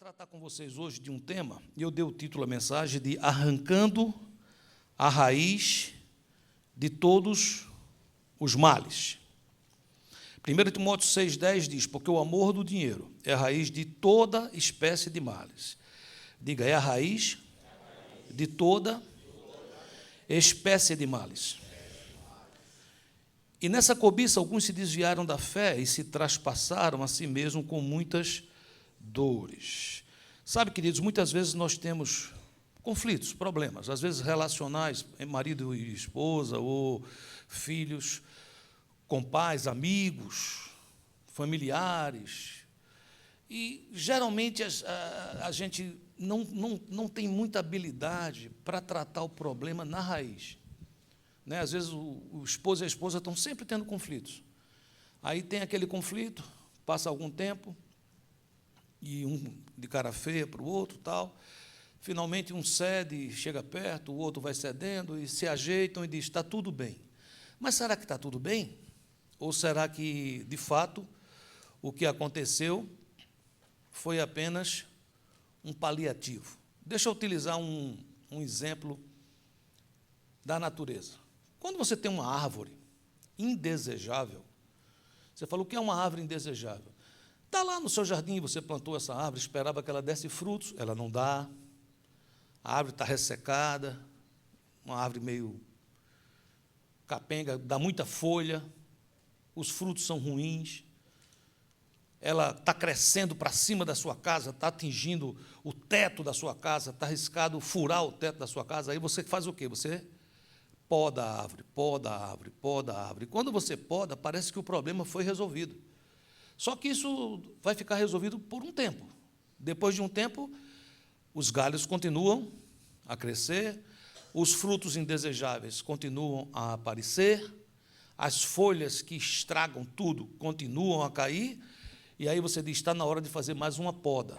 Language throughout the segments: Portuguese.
tratar com vocês hoje de um tema, e eu dei o título à mensagem de Arrancando a Raiz de Todos os Males. 1 Timóteo 6,10 diz, porque o amor do dinheiro é a raiz de toda espécie de males. Diga, é a raiz de toda espécie de males. E nessa cobiça, alguns se desviaram da fé e se traspassaram a si mesmos com muitas dores. Sabe, queridos, muitas vezes nós temos conflitos, problemas, às vezes relacionais, marido e esposa, ou filhos com pais, amigos, familiares. E, geralmente, a gente não tem muita habilidade para tratar o problema na raiz. Né? Às vezes, o esposo e a esposa estão sempre tendo conflitos. Aí tem aquele conflito, passa algum tempo, e um de cara feia para o outro, tal. Finalmente, um cede, chega perto, o outro vai cedendo, e se ajeitam e diz, está tudo bem. Mas será que está tudo bem? Ou será que, de fato, o que aconteceu foi apenas um paliativo? Deixa eu utilizar um exemplo da natureza. Quando você tem uma árvore indesejável, você fala, o que é uma árvore indesejável? Está lá no seu jardim, você plantou essa árvore, esperava que ela desse frutos, ela não dá, a árvore está ressecada, uma árvore meio capenga, dá muita folha, os frutos são ruins, ela está crescendo para cima da sua casa, está atingindo o teto da sua casa, está arriscado furar o teto da sua casa, aí você faz o quê? Você poda a árvore, poda a árvore, poda a árvore. Quando você poda, parece que o problema foi resolvido. Só que isso vai ficar resolvido por um tempo. Depois de um tempo, os galhos continuam a crescer, os frutos indesejáveis continuam a aparecer, as folhas que estragam tudo continuam a cair, e aí você diz, está na hora de fazer mais uma poda.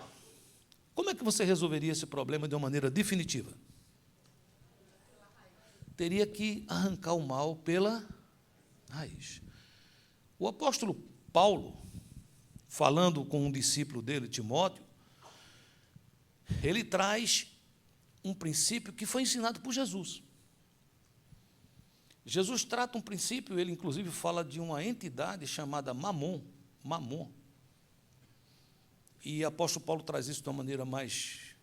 Como é que você resolveria esse problema de uma maneira definitiva? Teria que arrancar o mal pela raiz. O apóstolo Paulo, falando com um discípulo dele, Timóteo, ele traz um princípio que foi ensinado por Jesus. Jesus trata um princípio, ele inclusive fala de uma entidade chamada Mamon. E o apóstolo Paulo traz isso de uma maneira mais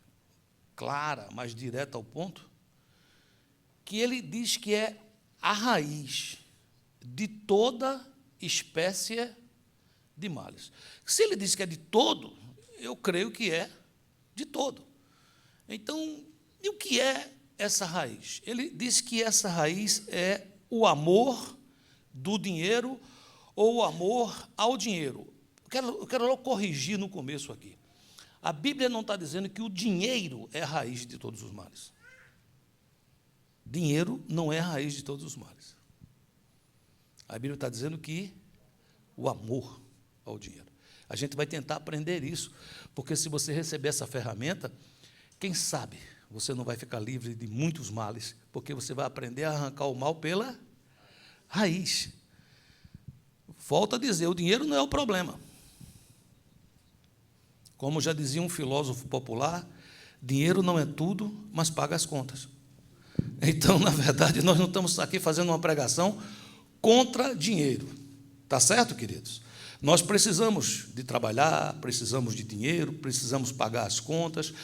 clara, mais direta ao ponto, que ele diz que é a raiz de toda espécie de males. Se ele diz que é de todo, eu creio que é de todo. Então, e o que é essa raiz? Ele diz que essa raiz é o amor do dinheiro ou o amor ao dinheiro. Eu quero logo corrigir no começo aqui. A Bíblia não está dizendo que o dinheiro é a raiz de todos os males. Dinheiro não é a raiz de todos os males. A Bíblia está dizendo que o amor ao dinheiro. A gente vai tentar aprender isso, porque se você receber essa ferramenta, quem sabe você não vai ficar livre de muitos males, porque você vai aprender a arrancar o mal pela raiz. Volto a dizer, o dinheiro não é o problema. Como já dizia um filósofo popular, dinheiro não é tudo, mas paga as contas. Então, na verdade, nós não estamos aqui fazendo uma pregação contra dinheiro. Está certo, queridos? Nós precisamos de trabalhar, precisamos de dinheiro, precisamos pagar as contas.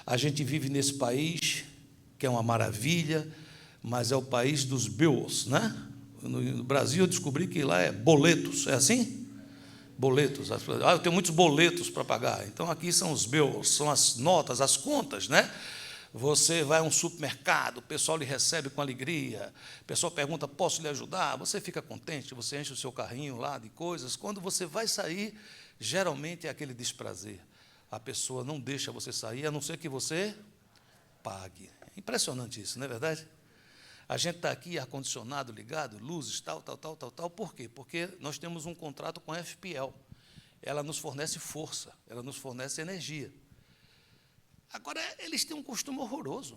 A gente vive nesse país, que é uma maravilha, mas é o país dos bills, né? No Brasil, eu descobri que lá é boletos. É assim? Boletos. Eu tenho muitos boletos para pagar. Então, aqui são os bills, são as notas, as contas, né? Você vai a um supermercado, o pessoal lhe recebe com alegria, o pessoal pergunta, posso lhe ajudar? Você fica contente, você enche o seu carrinho lá de coisas. Quando você vai sair, geralmente é aquele desprazer. A pessoa não deixa você sair, a não ser que você pague. É impressionante isso, não é verdade? A gente está aqui, ar-condicionado ligado, luzes, tal. Por quê? Porque nós temos um contrato com a FPL. Ela nos fornece força, ela nos fornece energia. Agora, eles têm um costume horroroso.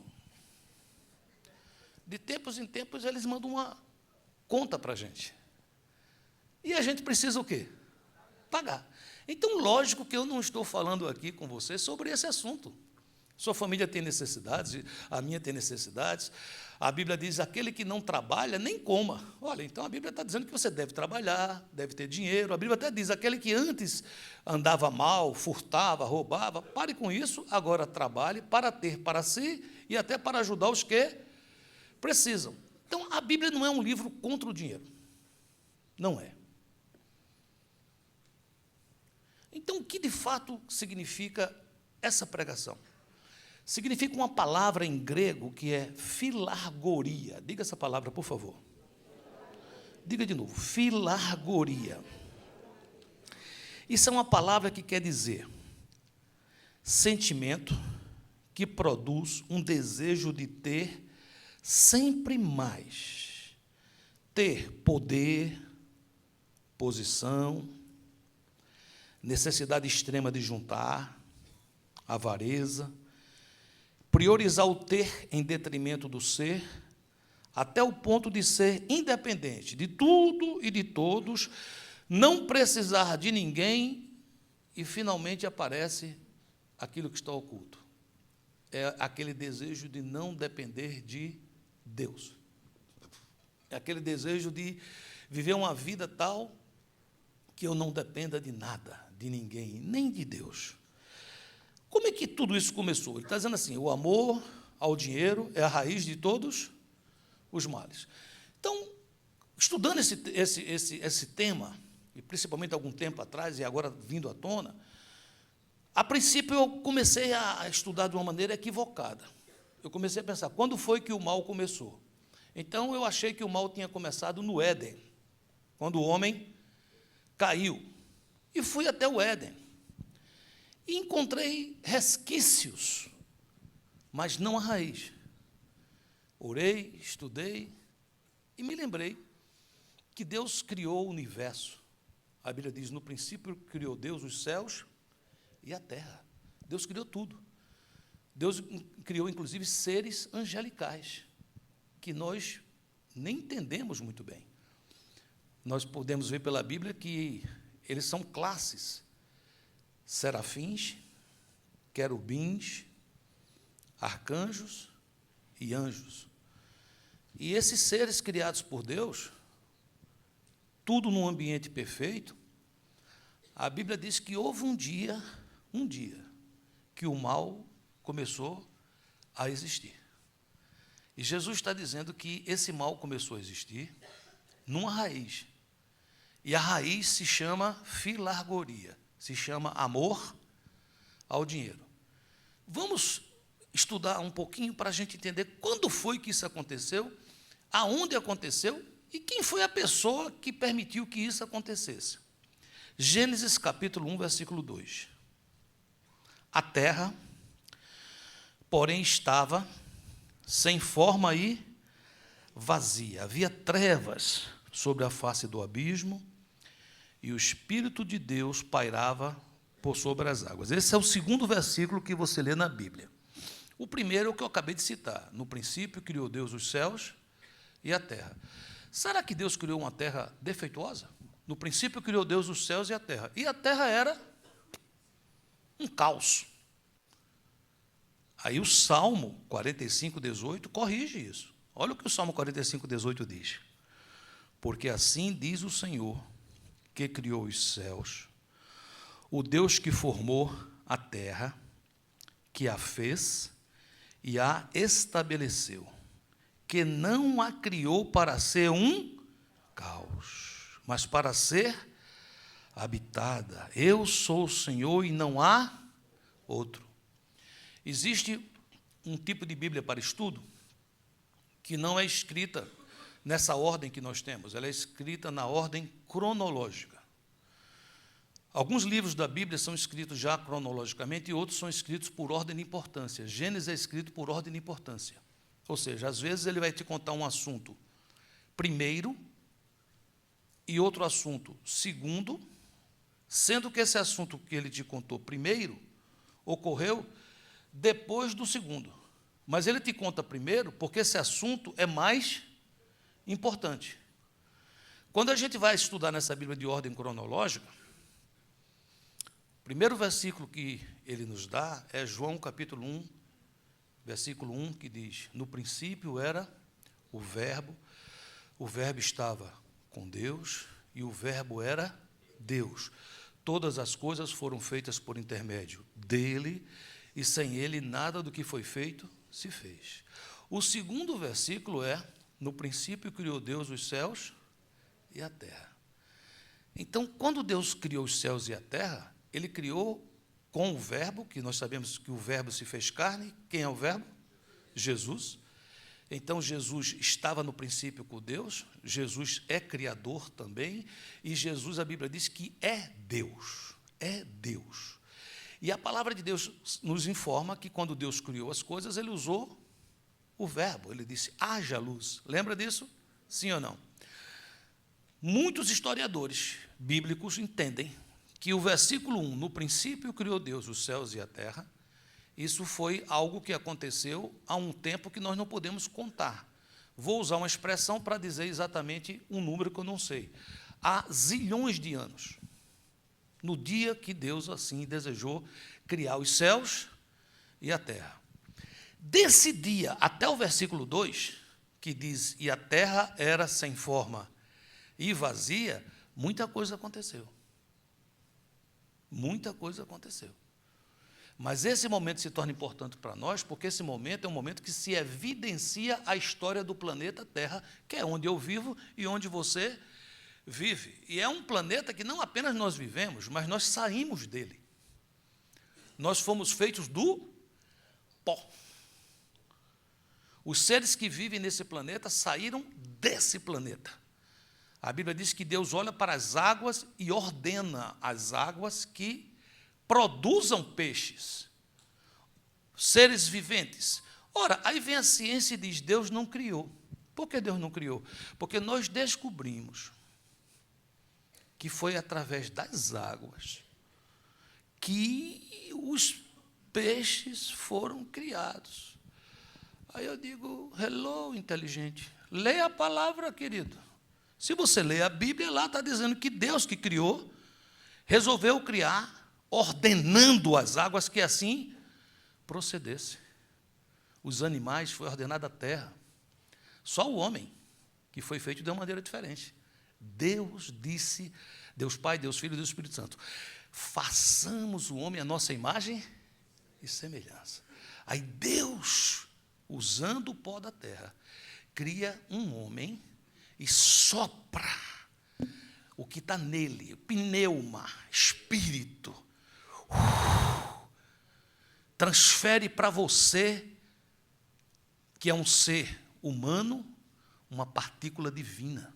De tempos em tempos, eles mandam uma conta para a gente. E a gente precisa o quê? Pagar. Então, lógico que eu não estou falando aqui com você sobre esse assunto. Sua família tem necessidades, a minha tem necessidades. A Bíblia diz, aquele que não trabalha, nem coma. Olha, então a Bíblia está dizendo que você deve trabalhar, deve ter dinheiro. A Bíblia até diz, aquele que antes andava mal, furtava, roubava, pare com isso, agora trabalhe para ter para si e até para ajudar os que precisam. Então, a Bíblia não é um livro contra o dinheiro. Não é. Então, o que de fato significa essa pregação? Significa uma palavra em grego que é filargoria. Diga essa palavra, por favor. Diga de novo, filargoria. Isso é uma palavra que quer dizer sentimento que produz um desejo de ter sempre mais. Ter poder, posição, necessidade extrema de juntar, avareza, priorizar o ter em detrimento do ser, até o ponto de ser independente de tudo e de todos, não precisar de ninguém, e finalmente aparece aquilo que está oculto. É aquele desejo de não depender de Deus. É aquele desejo de viver uma vida tal que eu não dependa de nada, de ninguém, nem de Deus. Como é que tudo isso começou? Ele está dizendo assim, o amor ao dinheiro é a raiz de todos os males. Então, estudando esse tema, e principalmente algum tempo atrás, e agora vindo à tona, a princípio eu comecei a estudar de uma maneira equivocada. Eu comecei a pensar, quando foi que o mal começou? Então, eu achei que o mal tinha começado no Éden, quando o homem caiu. E fui até o Éden. E encontrei resquícios, mas não a raiz. Orei, estudei e me lembrei que Deus criou o universo. A Bíblia diz, no princípio criou Deus os céus e a terra. Deus criou tudo. Deus criou, inclusive, seres angelicais, que nós nem entendemos muito bem. Nós podemos ver pela Bíblia que eles são classes. Serafins, querubins, arcanjos e anjos. E esses seres criados por Deus, tudo num ambiente perfeito, a Bíblia diz que houve um dia, que o mal começou a existir. E Jesus está dizendo que esse mal começou a existir numa raiz. E a raiz se chama filargoria. Se chama amor ao dinheiro. Vamos estudar um pouquinho para a gente entender quando foi que isso aconteceu, aonde aconteceu e quem foi a pessoa que permitiu que isso acontecesse. Gênesis capítulo 1, versículo 2. A terra, porém, estava sem forma e vazia. Havia trevas sobre a face do abismo, e o Espírito de Deus pairava por sobre as águas. Esse é o segundo versículo que você lê na Bíblia. O primeiro é o que eu acabei de citar. No princípio, criou Deus os céus e a terra. Será que Deus criou uma terra defeituosa? No princípio, criou Deus os céus e a terra. E a terra era um caos. Aí o Salmo 45, 18 corrige isso. Olha o que o Salmo 45, 18 diz. Porque assim diz o Senhor, que criou os céus, o Deus que formou a terra, que a fez e a estabeleceu, que não a criou para ser um caos, mas para ser habitada. Eu sou o Senhor e não há outro. Existe um tipo de Bíblia para estudo que não é escrita nessa ordem que nós temos, ela é escrita na ordem cronológica. Alguns livros da Bíblia são escritos já cronologicamente e outros são escritos por ordem de importância. Gênesis é escrito por ordem de importância. Ou seja, às vezes ele vai te contar um assunto primeiro e outro assunto segundo, sendo que esse assunto que ele te contou primeiro ocorreu depois do segundo. Mas ele te conta primeiro porque esse assunto é mais importante. Quando a gente vai estudar nessa Bíblia de ordem cronológica, O primeiro versículo que ele nos dá é João capítulo 1, versículo 1, que diz: no princípio era o Verbo estava com Deus, e o Verbo era Deus. Todas as coisas foram feitas por intermédio dele, e sem ele nada do que foi feito se fez. O segundo versículo é: no princípio criou Deus os céus e a terra. Então, quando Deus criou os céus e a terra, ele criou com o Verbo, que nós sabemos que o Verbo se fez carne. Quem é o Verbo? Jesus. Então, Jesus estava no princípio com Deus, Jesus é criador também, e Jesus, a Bíblia diz que é Deus, é Deus. E a palavra de Deus nos informa que quando Deus criou as coisas, ele usou o Verbo, ele disse: haja luz. Lembra disso? Sim ou não? Muitos historiadores bíblicos entendem que o versículo 1, no princípio criou Deus os céus e a terra, isso foi algo que aconteceu há um tempo que nós não podemos contar. Vou usar uma expressão para dizer exatamente um número que eu não sei. Há zilhões de anos, no dia que Deus assim desejou criar os céus e a terra. Desse dia até o versículo 2, que diz: e a terra era sem forma e vazia, muita coisa aconteceu. Muita coisa aconteceu. Mas esse momento se torna importante para nós, porque esse momento é um momento que se evidencia a história do planeta Terra, que é onde eu vivo e onde você vive. E é um planeta que não apenas nós vivemos, mas nós saímos dele. Nós fomos feitos do pó. Os seres que vivem nesse planeta saíram desse planeta. A Bíblia diz que Deus olha para as águas e ordena as águas que produzam peixes, seres viventes. Ora, aí vem a ciência e diz: Deus não criou. Por que Deus não criou? Porque nós descobrimos que foi através das águas que os peixes foram criados. Aí eu digo: hello, inteligente, leia a palavra, querido. Se você lê a Bíblia, lá está dizendo que Deus que criou, resolveu criar, ordenando as águas que assim procedesse. Os animais, foi ordenada a terra. Só o homem, que foi feito de uma maneira diferente. Deus disse, Deus Pai, Deus Filho e Deus Espírito Santo: façamos o homem à nossa imagem e semelhança. Aí Deus, usando o pó da terra, cria um homem e sopra o que está nele, pneuma, espírito. Transfere para você, que é um ser humano, uma partícula divina.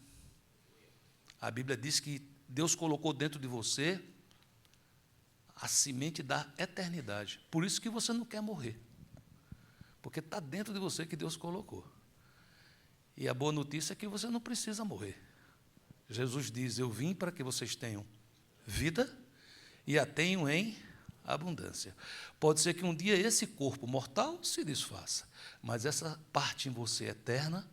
A Bíblia diz que Deus colocou dentro de você a semente da eternidade. Por isso que você não quer morrer, porque está dentro de você que Deus colocou. E a boa notícia é que você não precisa morrer. Jesus diz: eu vim para que vocês tenham vida e a tenham em abundância. Pode ser que um dia esse corpo mortal se desfaça, mas essa parte em você eterna,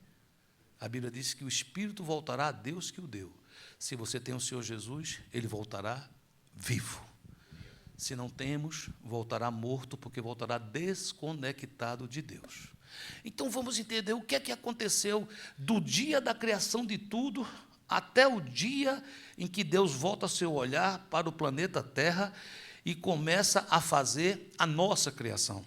a Bíblia diz que o Espírito voltará a Deus que o deu. Se você tem o Senhor Jesus, ele voltará vivo. Se não temos, voltará morto, porque voltará desconectado de Deus. Então vamos entender o que é que aconteceu do dia da criação de tudo até o dia em que Deus volta seu olhar para o planeta Terra e começa a fazer a nossa criação.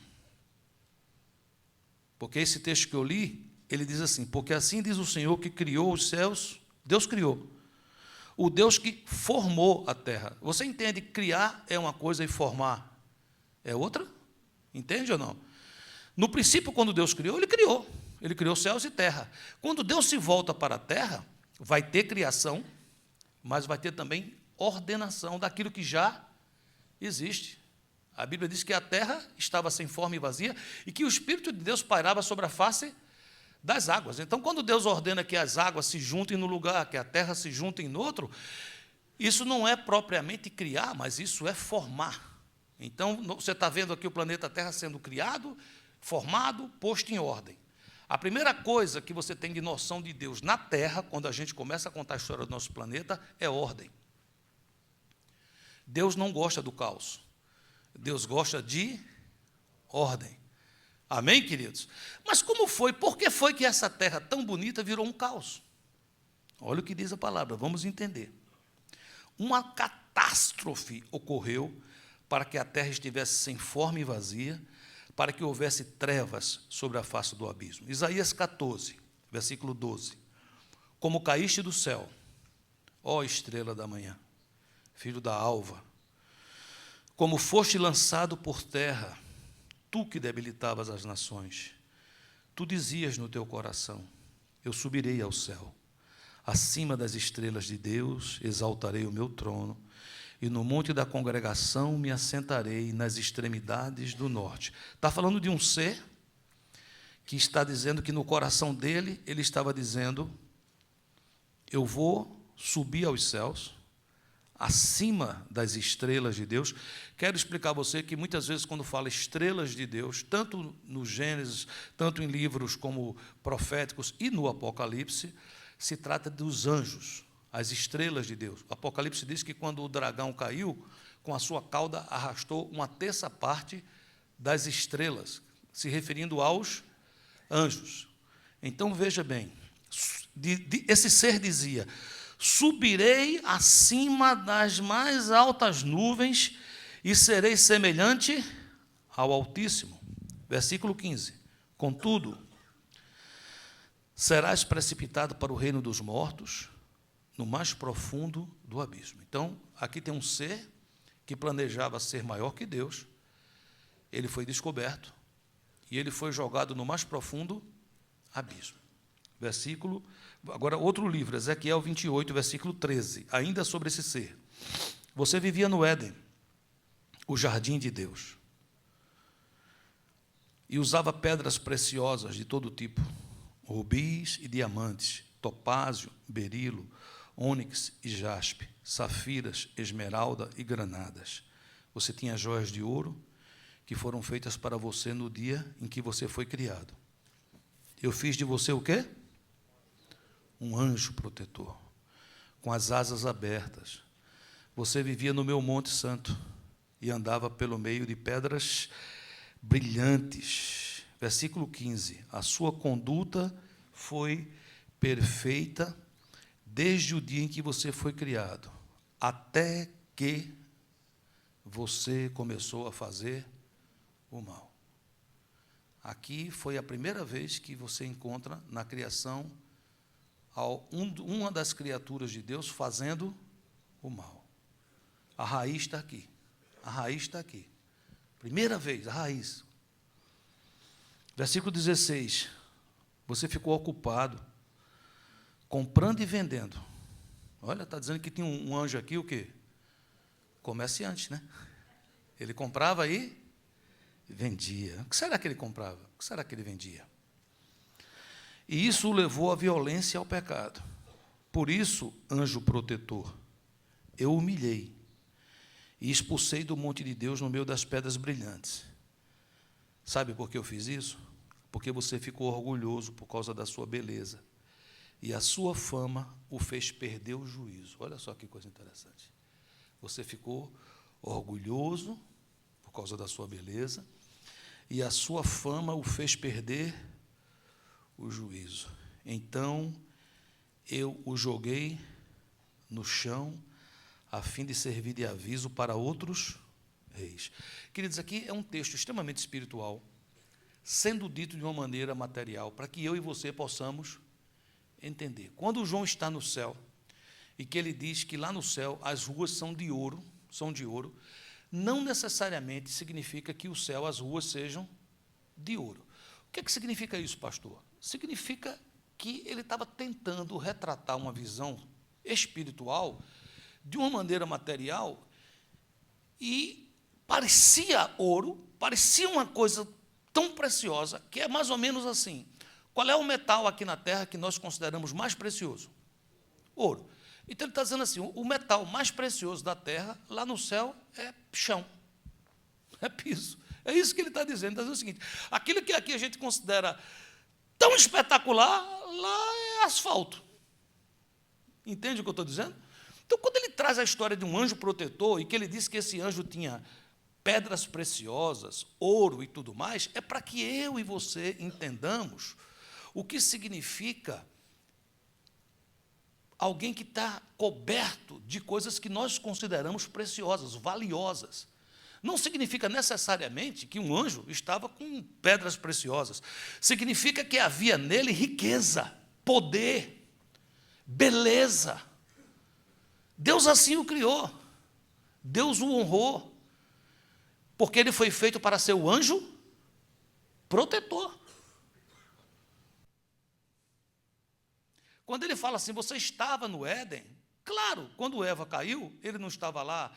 Porque esse texto que eu li, ele diz assim: porque assim diz o Senhor que criou os céus, Deus criou, o Deus que formou a terra. Você entende que criar é uma coisa e formar é outra? Entende ou não? No princípio, quando Deus criou, ele criou céus e terra. Quando Deus se volta para a terra, vai ter criação, mas vai ter também ordenação daquilo que já existe. A Bíblia diz que a terra estava sem forma e vazia e que o Espírito de Deus pairava sobre a face das águas. Então, quando Deus ordena que as águas se juntem no lugar, que a terra se junte em outro, isso não é propriamente criar, mas isso é formar. Então, você está vendo aqui o planeta Terra sendo criado, formado, posto em ordem. A primeira coisa que você tem de noção de Deus na Terra, quando a gente começa a contar a história do nosso planeta, é ordem. Deus não gosta do caos. Deus gosta de ordem. Amém, queridos? Mas como foi? Por que foi que essa terra tão bonita virou um caos? Olha o que diz a palavra, vamos entender. Uma catástrofe ocorreu para que a terra estivesse sem forma e vazia, para que houvesse trevas sobre a face do abismo. Isaías 14, versículo 12. Como caíste do céu, ó estrela da manhã, filho da alva, como foste lançado por terra, tu que debilitavas as nações, tu dizias no teu coração, eu subirei ao céu, acima das estrelas de Deus exaltarei o meu trono, e no monte da congregação me assentarei nas extremidades do norte. Está falando de um ser que está dizendo que no coração dele, ele estava dizendo, eu vou subir aos céus, acima das estrelas de Deus. Quero explicar a você que muitas vezes quando fala estrelas de Deus, tanto no Gênesis, tanto em livros como proféticos e no Apocalipse, se trata dos anjos, as estrelas de Deus. O Apocalipse diz que quando o dragão caiu, com a sua cauda arrastou uma terça parte das estrelas, se referindo aos anjos. Então veja bem, esse ser dizia, subirei acima das mais altas nuvens e serei semelhante ao Altíssimo. Versículo 15. Contudo, serás precipitado para o reino dos mortos, no mais profundo do abismo. Então, aqui tem um ser que planejava ser maior que Deus, ele foi descoberto e ele foi jogado no mais profundo abismo. Versículo, agora outro livro, Ezequiel 28, versículo 13, ainda sobre esse ser. Você vivia no Éden, o jardim de Deus, e usava pedras preciosas de todo tipo, rubis e diamantes, topázio, berilo, ônix e jaspe, safiras, esmeralda e granadas. Você tinha joias de ouro que foram feitas para você no dia em que você foi criado. Eu fiz de você o quê? Um anjo protetor, com as asas abertas. Você vivia no meu monte santo e andava pelo meio de pedras brilhantes. Versículo 15. A sua conduta foi perfeita desde o dia em que você foi criado, até que você começou a fazer o mal. Aqui foi a primeira vez que você encontra na criação uma das criaturas de Deus fazendo o mal. A raiz está aqui. A raiz está aqui. Primeira vez, a raiz. Versículo 16. Você ficou ocupado, comprando e vendendo. Olha, está dizendo que tinha um anjo aqui, o quê? Comerciante, né? Ele comprava e vendia. O que será que ele comprava? O que será que ele vendia? E isso o levou à violência e ao pecado. Por isso, anjo protetor, eu o humilhei e expulsei do monte de Deus no meio das pedras brilhantes. Sabe por que eu fiz isso? Porque você ficou orgulhoso por causa da sua beleza. E a sua fama o fez perder o juízo. Olha só que coisa interessante. Você ficou orgulhoso por causa da sua beleza, e a sua fama o fez perder o juízo. Então, eu o joguei no chão, a fim de servir de aviso para outros reis. Queridos, aqui é um texto extremamente espiritual, sendo dito de uma maneira material, para que eu e você possamos entender. Quando João está no céu, e que ele diz que lá no céu as ruas são de ouro, não necessariamente significa que o céu, as ruas sejam de ouro. O que significa isso, pastor? Significa que ele estava tentando retratar uma visão espiritual de uma maneira material e parecia ouro, parecia uma coisa tão preciosa, que é mais ou menos assim. Qual é o metal aqui na Terra que nós consideramos mais precioso? Ouro. Então, ele está dizendo assim, o metal mais precioso da Terra, lá no céu, é chão, é piso. É isso que ele está dizendo. Ele está dizendo o seguinte, aquilo que aqui a gente considera tão espetacular, lá é asfalto. Entende o que eu estou dizendo? Então, quando ele traz a história de um anjo protetor, e que ele diz que esse anjo tinha pedras preciosas, ouro e tudo mais, é para que eu e você entendamos o que significa alguém que está coberto de coisas que nós consideramos preciosas, valiosas. Não significa necessariamente que um anjo estava com pedras preciosas. Significa que havia nele riqueza, poder, beleza. Deus assim o criou. Deus o honrou. Porque ele foi feito para ser o anjo protetor. Quando ele fala assim, você estava no Éden, claro, quando Eva caiu, ele não estava lá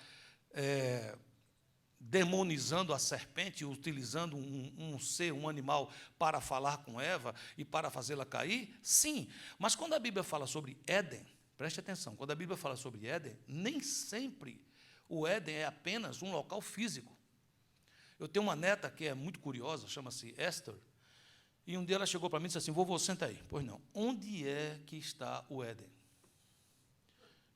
demonizando a serpente, utilizando um ser, um animal, para falar com Eva e para fazê-la cair? Sim, mas quando a Bíblia fala sobre Éden, preste atenção, quando a Bíblia fala sobre Éden, nem sempre o Éden é apenas um local físico. Eu tenho uma neta que é muito curiosa, chama-se Esther, e um dia ela chegou para mim e disse assim, vovô, senta aí. Pois não, onde é que está o Éden?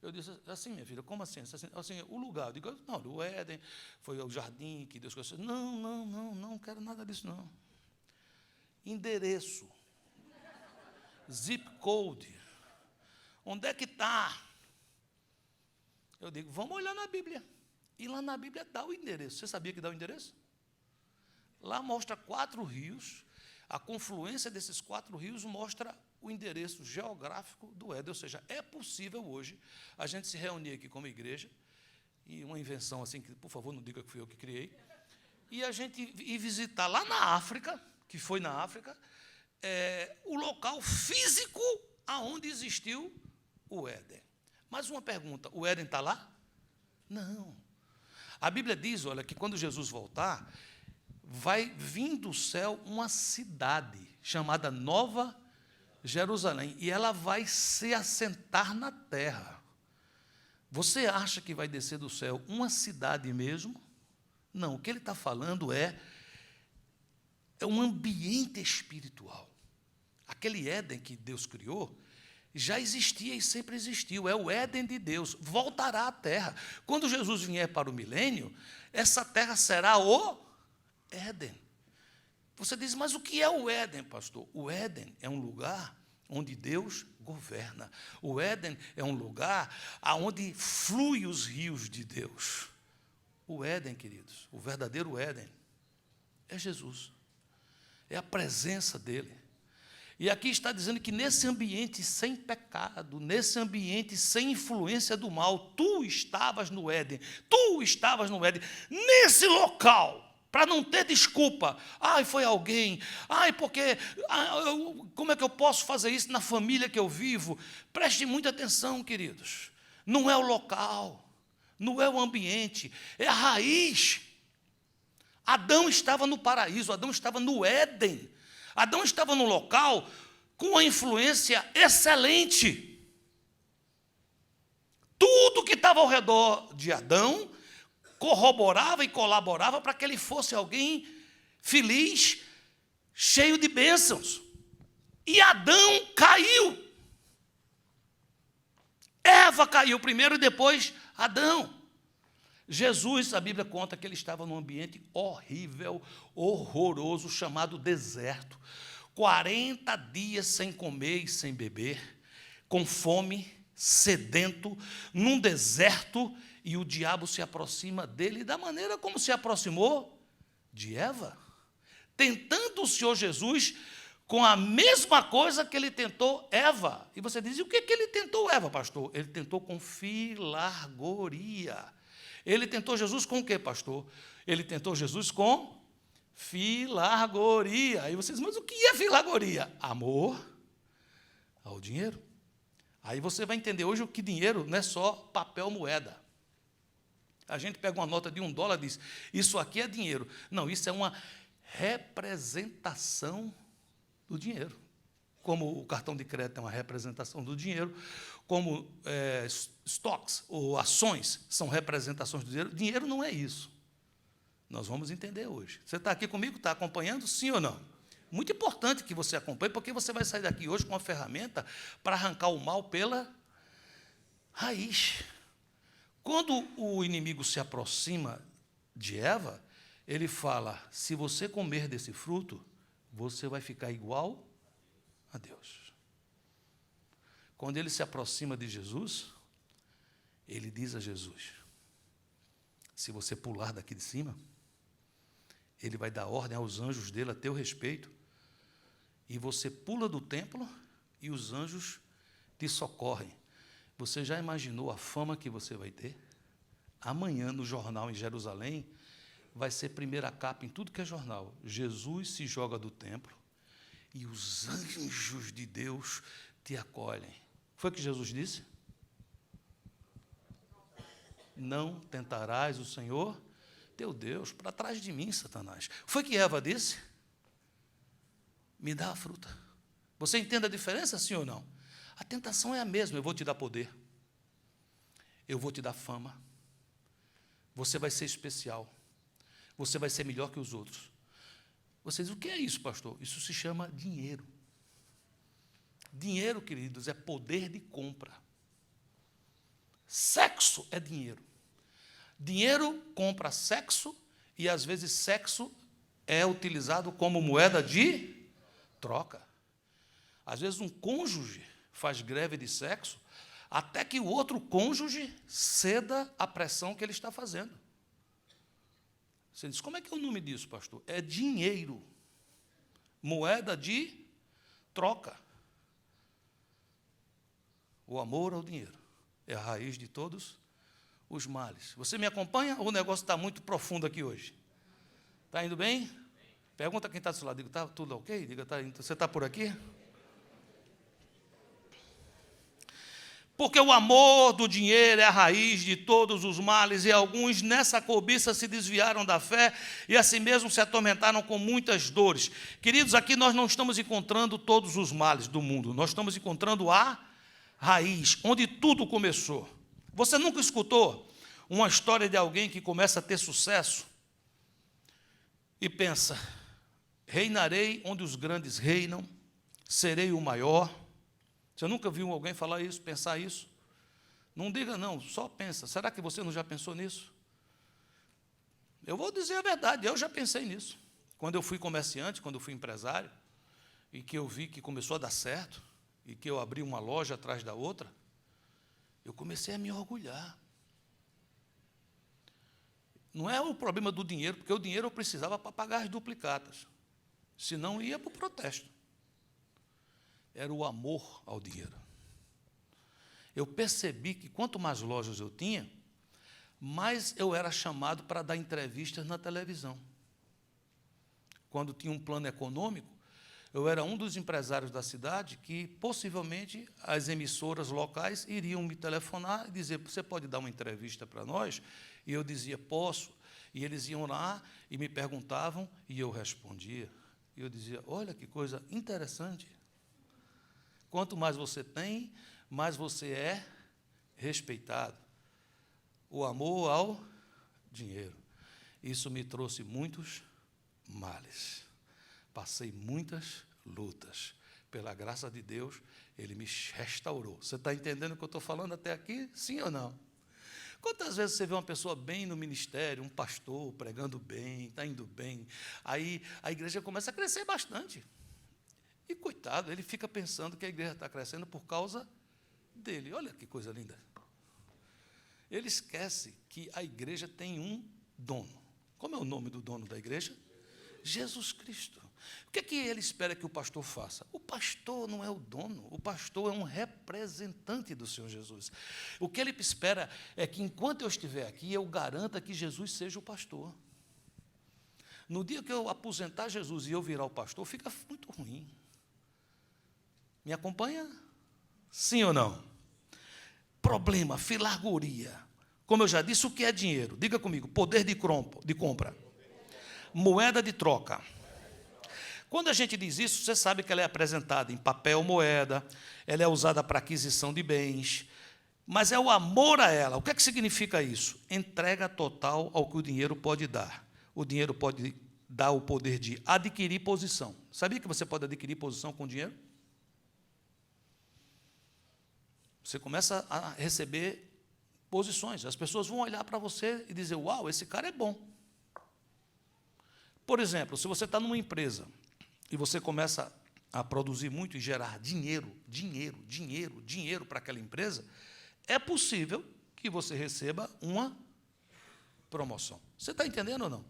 Eu disse assim, minha filha, como assim? Assim, o lugar. Eu digo, não, o Éden foi o jardim que Deus construiu. Não quero nada disso, não. Endereço. Zip code. Onde é que está? Eu digo, vamos olhar na Bíblia. E lá na Bíblia dá o endereço. Você sabia que dá o endereço? Lá mostra 4 rios. A confluência desses 4 rios mostra o endereço geográfico do Éden. Ou seja, é possível hoje a gente se reunir aqui como igreja, e uma invenção assim, que, por favor, não diga que fui eu que criei, e a gente ir visitar lá na África, que foi na África, o local físico aonde existiu o Éden. Mas uma pergunta, o Éden está lá? Não. A Bíblia diz, olha, que quando Jesus voltar, vai vir do céu uma cidade chamada Nova Jerusalém, e ela vai se assentar na terra. Você acha que vai descer do céu uma cidade mesmo? Não, o que ele está falando é um ambiente espiritual. Aquele Éden que Deus criou já existia e sempre existiu, é o Éden de Deus, voltará à terra. Quando Jesus vier para o milênio, essa terra será o Éden. Você diz, mas o que é o Éden, pastor? O Éden é um lugar onde Deus governa. O Éden é um lugar onde fluem os rios de Deus. O Éden, queridos, o verdadeiro Éden é Jesus. É a presença dele. E aqui está dizendo que nesse ambiente sem pecado, nesse ambiente sem influência do mal, tu estavas no Éden, nesse local, para não ter desculpa. Ai, foi alguém, porque, como é que eu posso fazer isso na família que eu vivo? Preste muita atenção, queridos, não é o local, não é o ambiente, é a raiz. Adão estava no paraíso, Adão estava no Éden, Adão estava num local com uma influência excelente. Tudo que estava ao redor de Adão corroborava e colaborava para que ele fosse alguém feliz, cheio de bênçãos. E Adão caiu. Eva caiu primeiro e depois Adão. Jesus, a Bíblia conta que ele estava num ambiente horrível, horroroso, chamado deserto. 40 dias sem comer e sem beber, com fome, sedento, num deserto, e o diabo se aproxima dele da maneira como se aproximou de Eva, tentando o Senhor Jesus com a mesma coisa que ele tentou Eva. E você diz, e o que ele tentou Eva, pastor? Ele tentou com filargoria. Ele tentou Jesus com o quê, pastor? Ele tentou Jesus com filargoria. Aí você diz, mas o que é filargoria? Amor ao dinheiro. Aí você vai entender hoje que dinheiro não é só papel moeda. A gente pega uma nota de $1 e diz, isso aqui é dinheiro. Não, isso é uma representação do dinheiro. Como o cartão de crédito é uma representação do dinheiro, como stocks ou ações são representações do dinheiro, dinheiro não é isso. Nós vamos entender hoje. Você está aqui comigo, está acompanhando, sim ou não? Muito importante que você acompanhe, porque você vai sair daqui hoje com uma ferramenta para arrancar o mal pela raiz. Quando o inimigo se aproxima de Eva, ele fala: se você comer desse fruto, você vai ficar igual a Deus. Quando ele se aproxima de Jesus, ele diz a Jesus: se você pular daqui de cima, ele vai dar ordem aos anjos dele a teu respeito, e você pula do templo e os anjos te socorrem. Você já imaginou a fama que você vai ter? Amanhã, no jornal em Jerusalém, vai ser primeira capa em tudo que é jornal. Jesus se joga do templo e os anjos de Deus te acolhem. Foi o que Jesus disse? Não tentarás o Senhor teu Deus. Para trás de mim, Satanás. Foi que Eva disse? Me dá a fruta. Você entende a diferença, sim ou não? A tentação é a mesma. Eu vou te dar poder. Eu vou te dar fama. Você vai ser especial. Você vai ser melhor que os outros. Você diz: o que é isso, pastor? Isso se chama dinheiro. Dinheiro, queridos, é poder de compra. Sexo é dinheiro. Dinheiro compra sexo e, às vezes, sexo é utilizado como moeda de troca. Às vezes, um cônjuge faz greve de sexo até que o outro cônjuge ceda à pressão que ele está fazendo. Você diz: como é que é o nome disso, pastor? É dinheiro. Moeda de troca. O amor ao dinheiro é a raiz de todos os males. Você me acompanha ou o negócio está muito profundo aqui hoje? Está indo bem? Pergunta quem está do seu lado. Diga: está tudo ok? Diga: você está por aqui? Porque o amor do dinheiro é a raiz de todos os males, e alguns nessa cobiça se desviaram da fé e assim mesmo se atormentaram com muitas dores. Queridos, aqui nós não estamos encontrando todos os males do mundo, nós estamos encontrando a raiz, onde tudo começou. Você nunca escutou uma história de alguém que começa a ter sucesso e pensa: reinarei onde os grandes reinam, serei o maior? Você nunca viu alguém falar isso, pensar isso? Não diga não, só pensa. Será que você não já pensou nisso? Eu vou dizer a verdade, eu já pensei nisso. Quando eu fui comerciante, quando eu fui empresário, e que eu vi que começou a dar certo, e que eu abri uma loja atrás da outra, eu comecei a me orgulhar. Não é o problema do dinheiro, porque o dinheiro eu precisava para pagar as duplicatas, senão ia para o protesto. Era o amor ao dinheiro. Eu percebi que quanto mais lojas eu tinha, mais eu era chamado para dar entrevistas na televisão. Quando tinha um plano econômico, eu era um dos empresários da cidade que, possivelmente, as emissoras locais iriam me telefonar e dizer: você pode dar uma entrevista para nós? E eu dizia: posso. E eles iam lá e me perguntavam e eu respondia. E eu dizia: olha que coisa interessante. Quanto mais você tem, mais você é respeitado. O amor ao dinheiro. Isso me trouxe muitos males. Passei muitas lutas. Pela graça de Deus, Ele me restaurou. Você está entendendo o que eu estou falando até aqui? Sim ou não? Quantas vezes você vê uma pessoa bem no ministério, um pastor pregando bem, está indo bem, aí a igreja começa a crescer bastante. E, coitado, ele fica pensando que a igreja está crescendo por causa dele. Olha que coisa linda. Ele esquece que a igreja tem um dono. Como é o nome do dono da igreja? Jesus Cristo. O que é que ele espera que o pastor faça? O pastor não é o dono, o pastor é um representante do Senhor Jesus. O que ele espera é que, enquanto eu estiver aqui, eu garanta que Jesus seja o pastor. No dia que eu aposentar Jesus e eu virar o pastor, fica muito ruim. Me acompanha? Sim ou não? Problema, filargoria. Como eu já disse, o que é dinheiro? Diga comigo: poder de compra. Moeda de troca. Quando a gente diz isso, você sabe que ela é apresentada em papel moeda, ela é usada para aquisição de bens, mas é o amor a ela. O que é que significa isso? Entrega total ao que o dinheiro pode dar. O dinheiro pode dar o poder de adquirir posição. Sabia que você pode adquirir posição com dinheiro? Você começa a receber posições. As pessoas vão olhar para você e dizer, uau, esse cara é bom. Por exemplo, se você está numa empresa e você começa a produzir muito e gerar dinheiro para aquela empresa, é possível que você receba uma promoção. Você está entendendo ou não?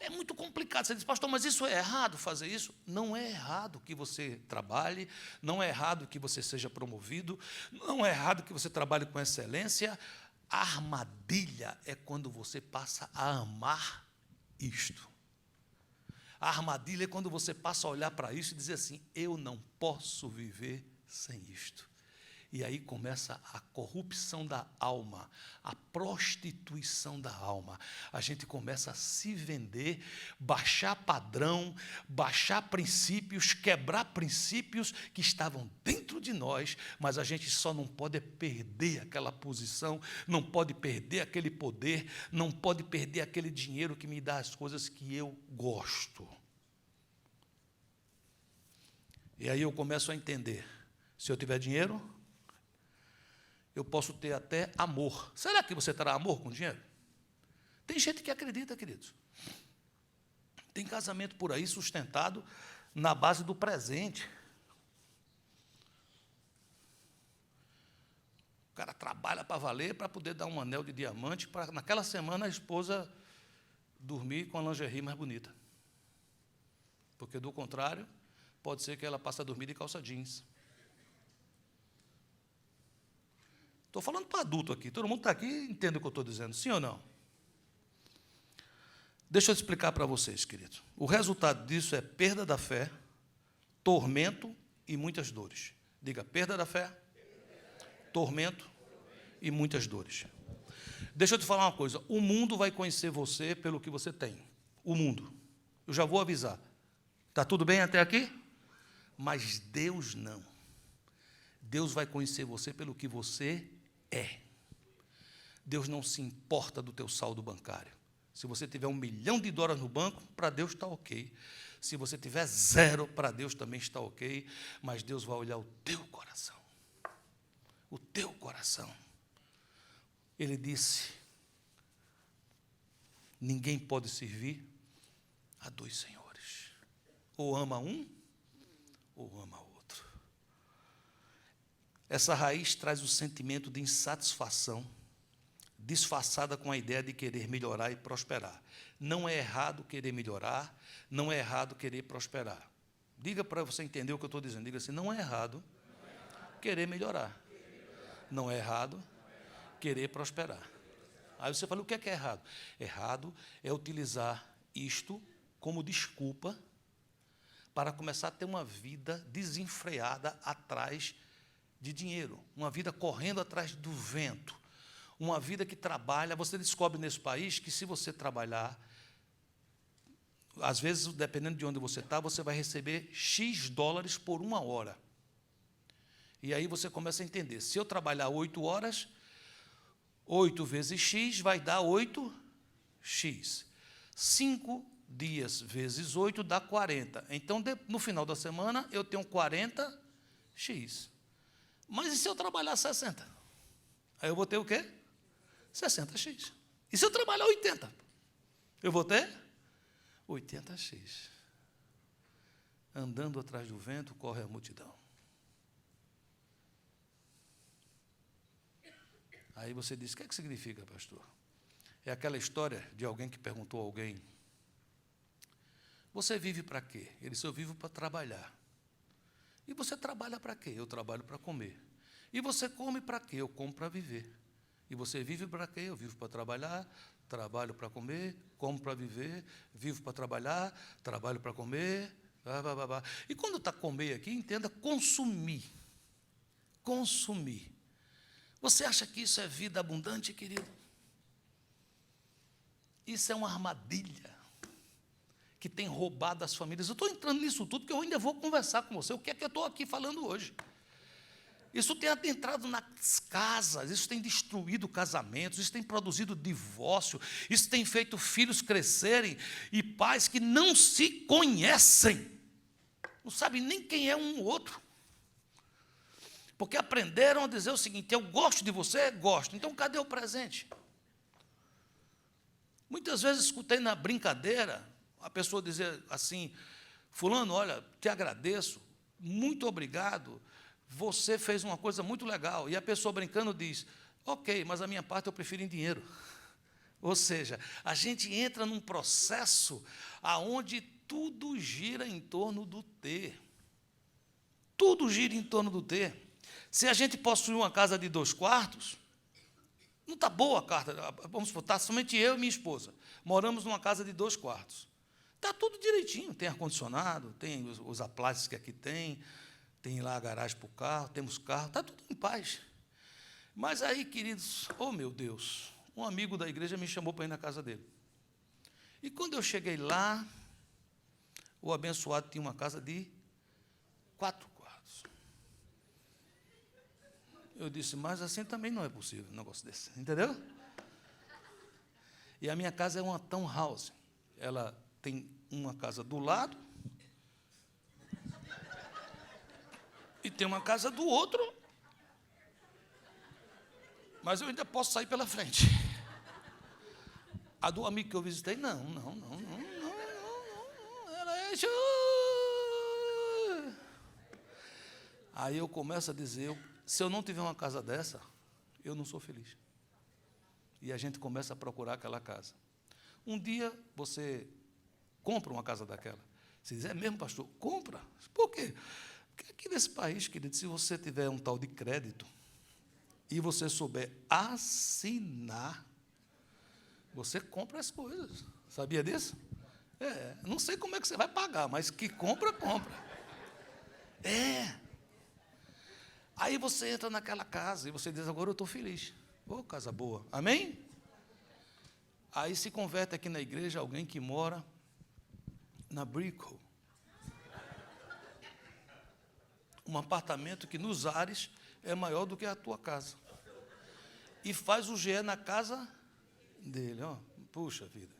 É muito complicado. Você diz, pastor, mas isso é errado fazer isso? Não é errado que você trabalhe, não é errado que você seja promovido, não é errado que você trabalhe com excelência. A armadilha é quando você passa a amar isto. A armadilha é quando você passa a olhar para isso e dizer assim, eu não posso viver sem isto. E aí começa a corrupção da alma, a prostituição da alma. A gente começa a se vender, baixar padrão, baixar princípios, quebrar princípios que estavam dentro de nós, mas a gente só não pode perder aquela posição, não pode perder aquele poder, não pode perder aquele dinheiro que me dá as coisas que eu gosto. E aí eu começo a entender, se eu tiver dinheiro, eu posso ter até amor. Será que você terá amor com dinheiro? Tem gente que acredita, queridos. Tem casamento por aí sustentado na base do presente. O cara trabalha para valer, para poder dar um anel de diamante, para naquela semana a esposa dormir com a lingerie mais bonita. Porque, do contrário, pode ser que ela passe a dormir de calça jeans. Estou falando para adulto aqui, todo mundo está aqui e entende o que eu estou dizendo, sim ou não? Deixa eu explicar para vocês, queridos. O resultado disso é perda da fé, tormento e muitas dores. Diga, perda da fé, tormento e muitas dores. Deixa eu te falar uma coisa, o mundo vai conhecer você pelo que você tem. O mundo. Eu já vou avisar. Está tudo bem até aqui? Mas Deus não. Deus vai conhecer você pelo que você é. Deus não se importa do teu saldo bancário. Se você tiver $1 milhão no banco, para Deus está ok. Se você tiver 0, para Deus também está ok. Mas Deus vai olhar o teu coração. O teu coração. Ele disse, ninguém pode servir a 2 senhores. Ou ama um, ou ama outro. Essa raiz traz o sentimento de insatisfação, disfarçada com a ideia de querer melhorar e prosperar. Não é errado querer melhorar, não é errado querer prosperar. Diga para você entender o que eu estou dizendo. Diga assim, não é errado querer melhorar. Não é errado querer prosperar. Aí você fala, o que é errado? Errado é utilizar isto como desculpa para começar a ter uma vida desenfreada atrás de dinheiro, uma vida correndo atrás do vento, uma vida que trabalha. Você descobre nesse país que se você trabalhar, às vezes, dependendo de onde você está, você vai receber X dólares por 1 hora. E aí você começa a entender, se eu trabalhar 8 horas, 8 vezes X vai dar 8X. 5 dias vezes 8 dá 40. Então, no final da semana, eu tenho 40X. Mas e se eu trabalhar 60? Aí eu vou ter o quê? 60X. E se eu trabalhar 80? Eu vou ter 80X. Andando atrás do vento, corre a multidão. Aí você diz, o que é que significa, pastor? É aquela história de alguém que perguntou a alguém, você vive para quê? Ele disse, eu vivo para trabalhar. E você trabalha para quê? Eu trabalho para comer. E você come para quê? Eu como para viver. E você vive para quê? Eu vivo para trabalhar, trabalho para comer, como para viver, vivo para trabalhar, trabalho para comer. Blá, blá, blá, blá. E quando está comer aqui, entenda consumir. Consumir. Você acha que isso é vida abundante, querido? Isso é uma armadilha que tem roubado as famílias. Eu estou entrando nisso tudo, porque eu ainda vou conversar com você. O que é que eu estou aqui falando hoje? Isso tem adentrado nas casas, isso tem destruído casamentos, isso tem produzido divórcio, isso tem feito filhos crescerem e pais que não se conhecem, não sabem nem quem é um outro. Porque aprenderam a dizer o seguinte: eu gosto de você, gosto, então cadê o presente? Muitas vezes escutei na brincadeira a pessoa dizer assim: fulano, olha, te agradeço, muito obrigado, você fez uma coisa muito legal. E a pessoa brincando diz: ok, mas a minha parte eu prefiro em dinheiro. Ou seja, a gente entra num processo onde tudo gira em torno do ter. Tudo gira em torno do ter. Se a gente possui uma casa de 2 quartos, não está boa a carta, vamos supor, está somente eu e minha esposa. Moramos numa casa de 2 quartos. Está tudo direitinho, tem ar-condicionado, tem os aplásticos que aqui tem lá a garagem para o carro, temos carro, está tudo em paz. Mas aí, queridos, oh meu Deus, um amigo da igreja me chamou para ir na casa dele. E quando eu cheguei lá, o abençoado tinha uma casa de 4 quartos. Eu disse: mas assim também não é possível um negócio desse, entendeu? E a minha casa é uma townhouse. Ela tem uma casa do lado e tem uma casa do outro, mas eu ainda posso sair pela frente. A do amigo que eu visitei, não. Ela é... Aí eu começo a dizer: se eu não tiver uma casa dessa, eu não sou feliz. E a gente começa a procurar aquela casa. Um dia você compra uma casa daquela. Você diz: é mesmo, pastor? Compra. Por quê? Porque aqui nesse país, querido, se você tiver um tal de crédito e você souber assinar, você compra as coisas. Sabia disso? Não sei como é que você vai pagar, mas que compra, compra. Aí você entra naquela casa e você diz: agora eu estou feliz. Ô, casa boa. Amém? Aí se converte aqui na igreja alguém que mora na Brickell. Um apartamento que nos ares é maior do que a tua casa. E faz o GE na casa dele. Ó. Puxa vida.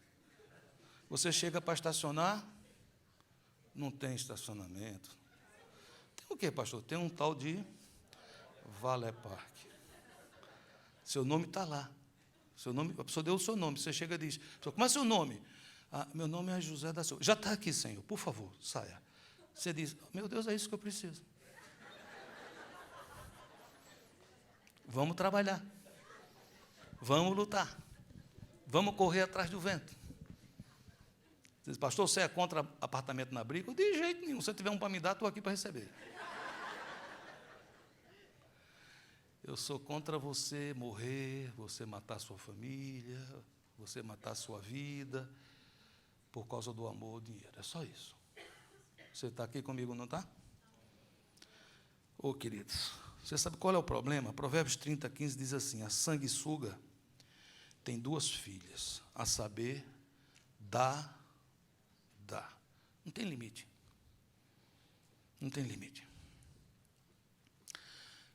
Você chega para estacionar, não tem estacionamento. Tem o quê, pastor? Tem um tal de Valet Park. Seu nome está lá. Seu nome, a pessoa deu o seu nome. Você chega e diz: como é seu nome? Meu nome é José da Silva. Já está aqui, Senhor, por favor, saia. Você diz: meu Deus, é isso que eu preciso. Vamos trabalhar. Vamos lutar. Vamos correr atrás do vento. Você diz: pastor, você é contra apartamento na Brickell? De jeito nenhum. Se você tiver um para me dar, estou aqui para receber. Eu sou contra você morrer, você matar sua família, você matar sua vida, por causa do amor ao dinheiro. É só isso. Você está aqui comigo, não está? Ô, queridos, você sabe qual é o problema? Provérbios 30:15 diz assim: a sanguessuga tem 2 filhas, a saber, dá. Não tem limite. Não tem limite.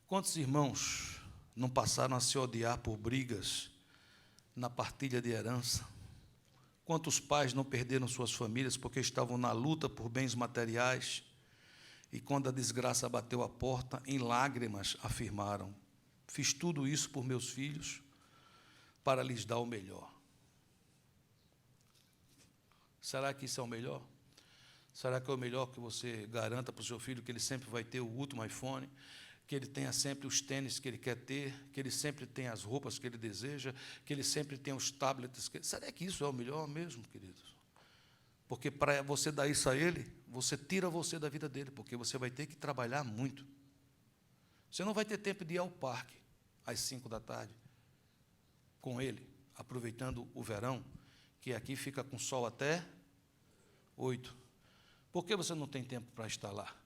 Quantos irmãos não passaram a se odiar por brigas na partilha de herança? Quantos pais não perderam suas famílias porque estavam na luta por bens materiais e, quando a desgraça bateu a porta, em lágrimas afirmaram: fiz tudo isso por meus filhos para lhes dar o melhor. Será que isso é o melhor? Será que é o melhor que você garanta para o seu filho que ele sempre vai ter o último iPhone, que ele tenha sempre os tênis que ele quer ter, que ele sempre tenha as roupas que ele deseja, que ele sempre tenha os tablets? Será que isso é o melhor mesmo, queridos? Porque para você dar isso a ele, você tira você da vida dele, porque você vai ter que trabalhar muito. Você não vai ter tempo de ir ao parque às 5 da tarde com ele, aproveitando o verão, que aqui fica com sol até 8. Por que você não tem tempo para estar lá?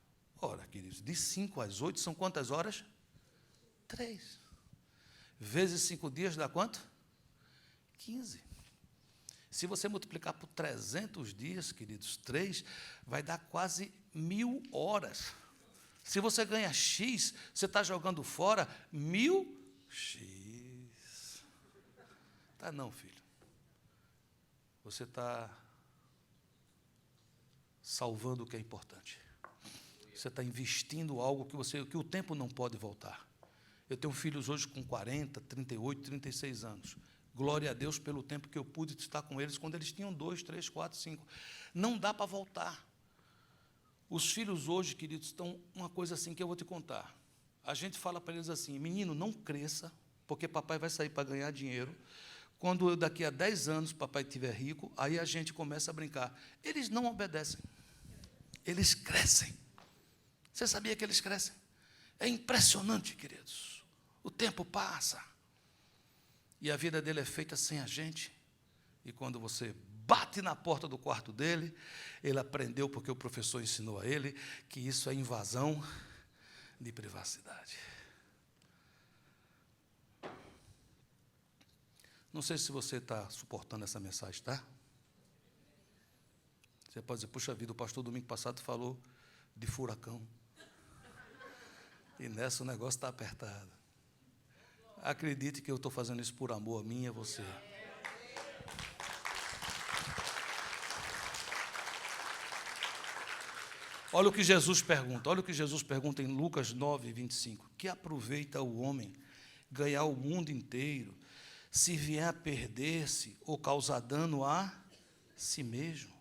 Ora, queridos, de 5 às 8 são quantas horas? 3. Vezes 5 dias dá quanto? 15. Se você multiplicar por 300 dias, queridos, 3, vai dar quase 1000 horas. Se você ganha X, você está jogando fora 1000x. Tá não, filho. Você está salvando o que é importante. Você está investindo algo que o tempo não pode voltar. Eu tenho filhos hoje com 40, 38, 36 anos. Glória a Deus pelo tempo que eu pude estar com eles quando eles tinham 2, 3, 4, 5. Não dá para voltar. Os filhos hoje, queridos, estão uma coisa assim que eu vou te contar. A gente fala para eles assim: menino, não cresça, porque papai vai sair para ganhar dinheiro. Quando daqui a 10 anos papai estiver rico, aí a gente começa a brincar. Eles não obedecem. Eles crescem. Você sabia que eles crescem? É impressionante, queridos. O tempo passa. E a vida dele é feita sem a gente. E quando você bate na porta do quarto dele, ele aprendeu, porque o professor ensinou a ele, que isso é invasão de privacidade. Não sei se você está suportando essa mensagem, tá? Você pode dizer: puxa vida, o pastor domingo passado falou de furacão. E nessa o negócio está apertado. Acredite que eu estou fazendo isso por amor a mim e a você. Olha o que Jesus pergunta em Lucas 9, 25. Que aproveita o homem ganhar o mundo inteiro, se vier a perder-se ou causar dano a si mesmo?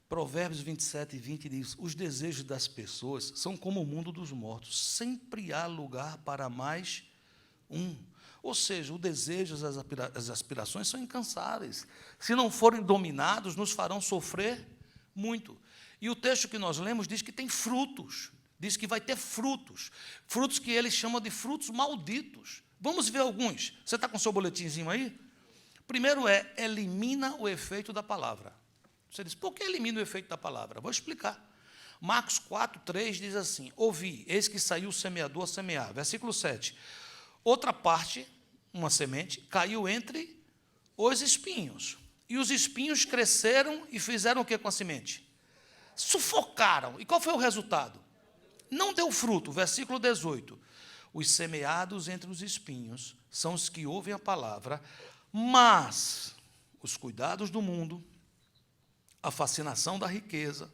Provérbios 27 e 20 diz: os desejos das pessoas são como o mundo dos mortos, sempre há lugar para mais um. Ou seja, o desejo, as aspirações são incansáveis. Se não forem dominados, nos farão sofrer muito. E o texto que nós lemos diz que tem frutos, diz que vai ter frutos, frutos que eles chamam de frutos malditos. Vamos ver alguns. Você está com o seu boletimzinho aí? Primeiro elimina o efeito da palavra. Você diz: por que elimina o efeito da palavra? Vou explicar. Marcos 4, 3 diz assim: ouvi, eis que saiu o semeador a semear. Versículo 7. Outra parte, uma semente, caiu entre os espinhos. E os espinhos cresceram e fizeram o que com a semente? Sufocaram. E qual foi o resultado? Não deu fruto. Versículo 18. Os semeados entre os espinhos são os que ouvem a palavra, mas os cuidados do mundo, a fascinação da riqueza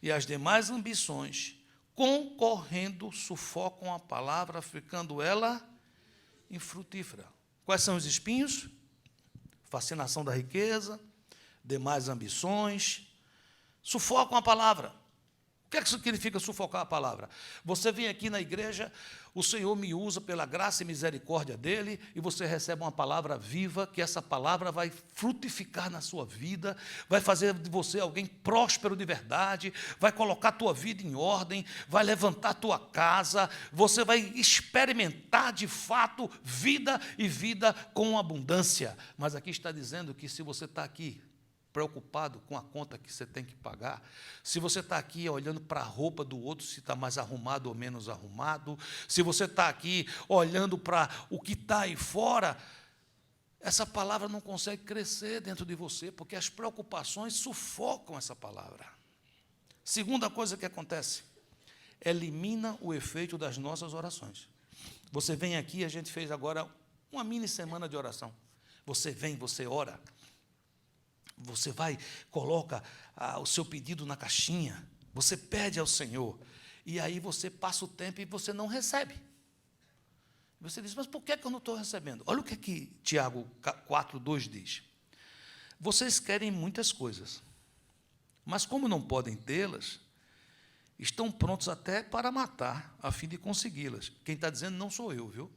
e as demais ambições, concorrendo, sufocam a palavra, ficando ela infrutífera. Quais são os espinhos? Fascinação da riqueza, demais ambições, sufocam a palavra. O que é que significa sufocar a palavra? Você vem aqui na igreja, o Senhor me usa pela graça e misericórdia dEle, e você recebe uma palavra viva, que essa palavra vai frutificar na sua vida, vai fazer de você alguém próspero de verdade, vai colocar a tua vida em ordem, vai levantar a tua casa, você vai experimentar de fato vida e vida com abundância. Mas aqui está dizendo que se você está aqui preocupado com a conta que você tem que pagar, se você está aqui olhando para a roupa do outro, se está mais arrumado ou menos arrumado, se você está aqui olhando para o que está aí fora, essa palavra não consegue crescer dentro de você, porque as preocupações sufocam essa palavra. Segunda coisa que acontece: elimina o efeito das nossas orações. Você vem aqui, a gente fez agora uma mini semana de oração. Você vem, você ora. Você vai, coloca o seu pedido na caixinha, você pede ao Senhor, e aí você passa o tempo e você não recebe. Você diz: mas por que eu não estou recebendo? Olha o que Tiago 4, 2 diz. Vocês querem muitas coisas, mas como não podem tê-las, estão prontos até para matar, a fim de consegui-las. Quem está dizendo não sou eu, viu?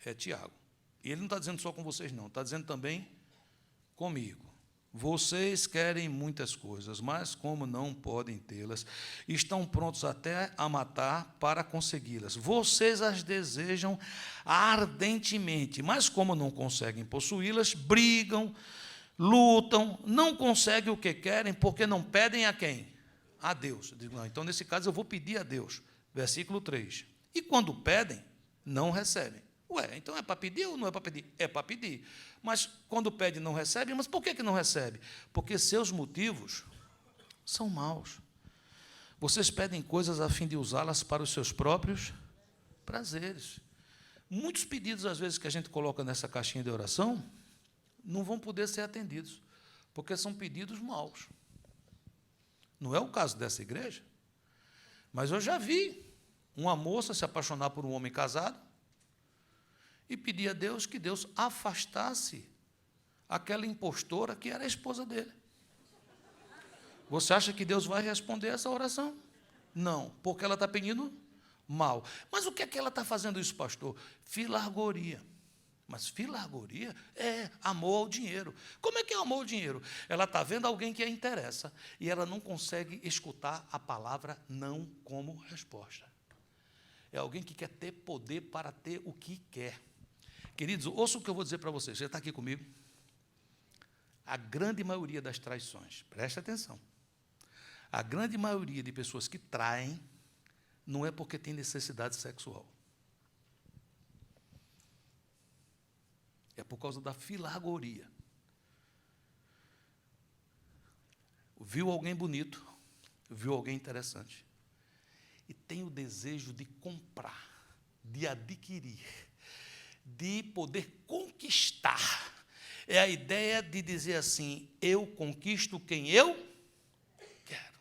É Tiago. E ele não está dizendo só com vocês, não, está dizendo também comigo. Vocês querem muitas coisas, mas como não podem tê-las, estão prontos até a matar para consegui-las. Vocês as desejam ardentemente, mas como não conseguem possuí-las, brigam, lutam, não conseguem o que querem, porque não pedem a quem? A Deus. Eu digo: não, então nesse caso eu vou pedir a Deus. Versículo 3. E quando pedem, não recebem. Ué, então é para pedir ou não é para pedir? É para pedir. Mas quando pede, não recebe. Mas por que não recebe? Porque seus motivos são maus. Vocês pedem coisas a fim de usá-las para os seus próprios prazeres. Muitos pedidos, às vezes, que a gente coloca nessa caixinha de oração, não vão poder ser atendidos, porque são pedidos maus. Não é o caso dessa igreja. Mas eu já vi uma moça se apaixonar por um homem casado e pedir a Deus que Deus afastasse aquela impostora que era a esposa dele. Você acha que Deus vai responder essa oração? Não, porque ela está pedindo mal. Mas o que é que ela está fazendo isso, pastor? Filargoria. Mas filargoria é amor ao dinheiro. Como é que é amor ao dinheiro? Ela está vendo alguém que a interessa e ela não consegue escutar a palavra não como resposta. É alguém que quer ter poder para ter o que quer. Queridos, ouça o que eu vou dizer para vocês. Você está aqui comigo? A grande maioria das traições, preste atenção, a grande maioria de pessoas que traem não é porque tem necessidade sexual. É por causa da filargoria. Viu alguém bonito, viu alguém interessante, e tem o desejo de comprar, de adquirir, de poder conquistar. É a ideia de dizer assim, eu conquisto quem eu quero.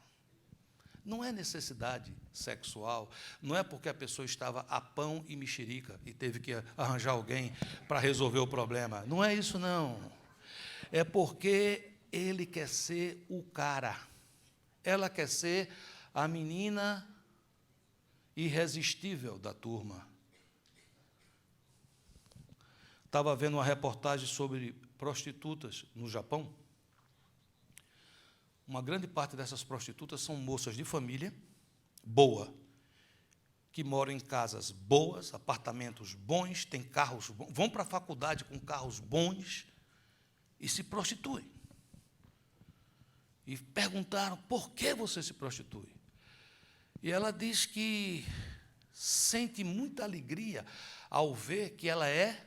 Não é necessidade sexual, não é porque a pessoa estava a pão e mexerica e teve que arranjar alguém para resolver o problema. Não é isso, não. É porque ele quer ser o cara. Ela quer ser a menina irresistível da turma. Estava vendo uma reportagem sobre prostitutas no Japão. Uma grande parte dessas prostitutas são moças de família boa, que moram em casas boas, apartamentos bons, têm carros bons, vão para a faculdade com carros bons e se prostituem. E perguntaram, por que você se prostitui? E ela diz que sente muita alegria ao ver que ela é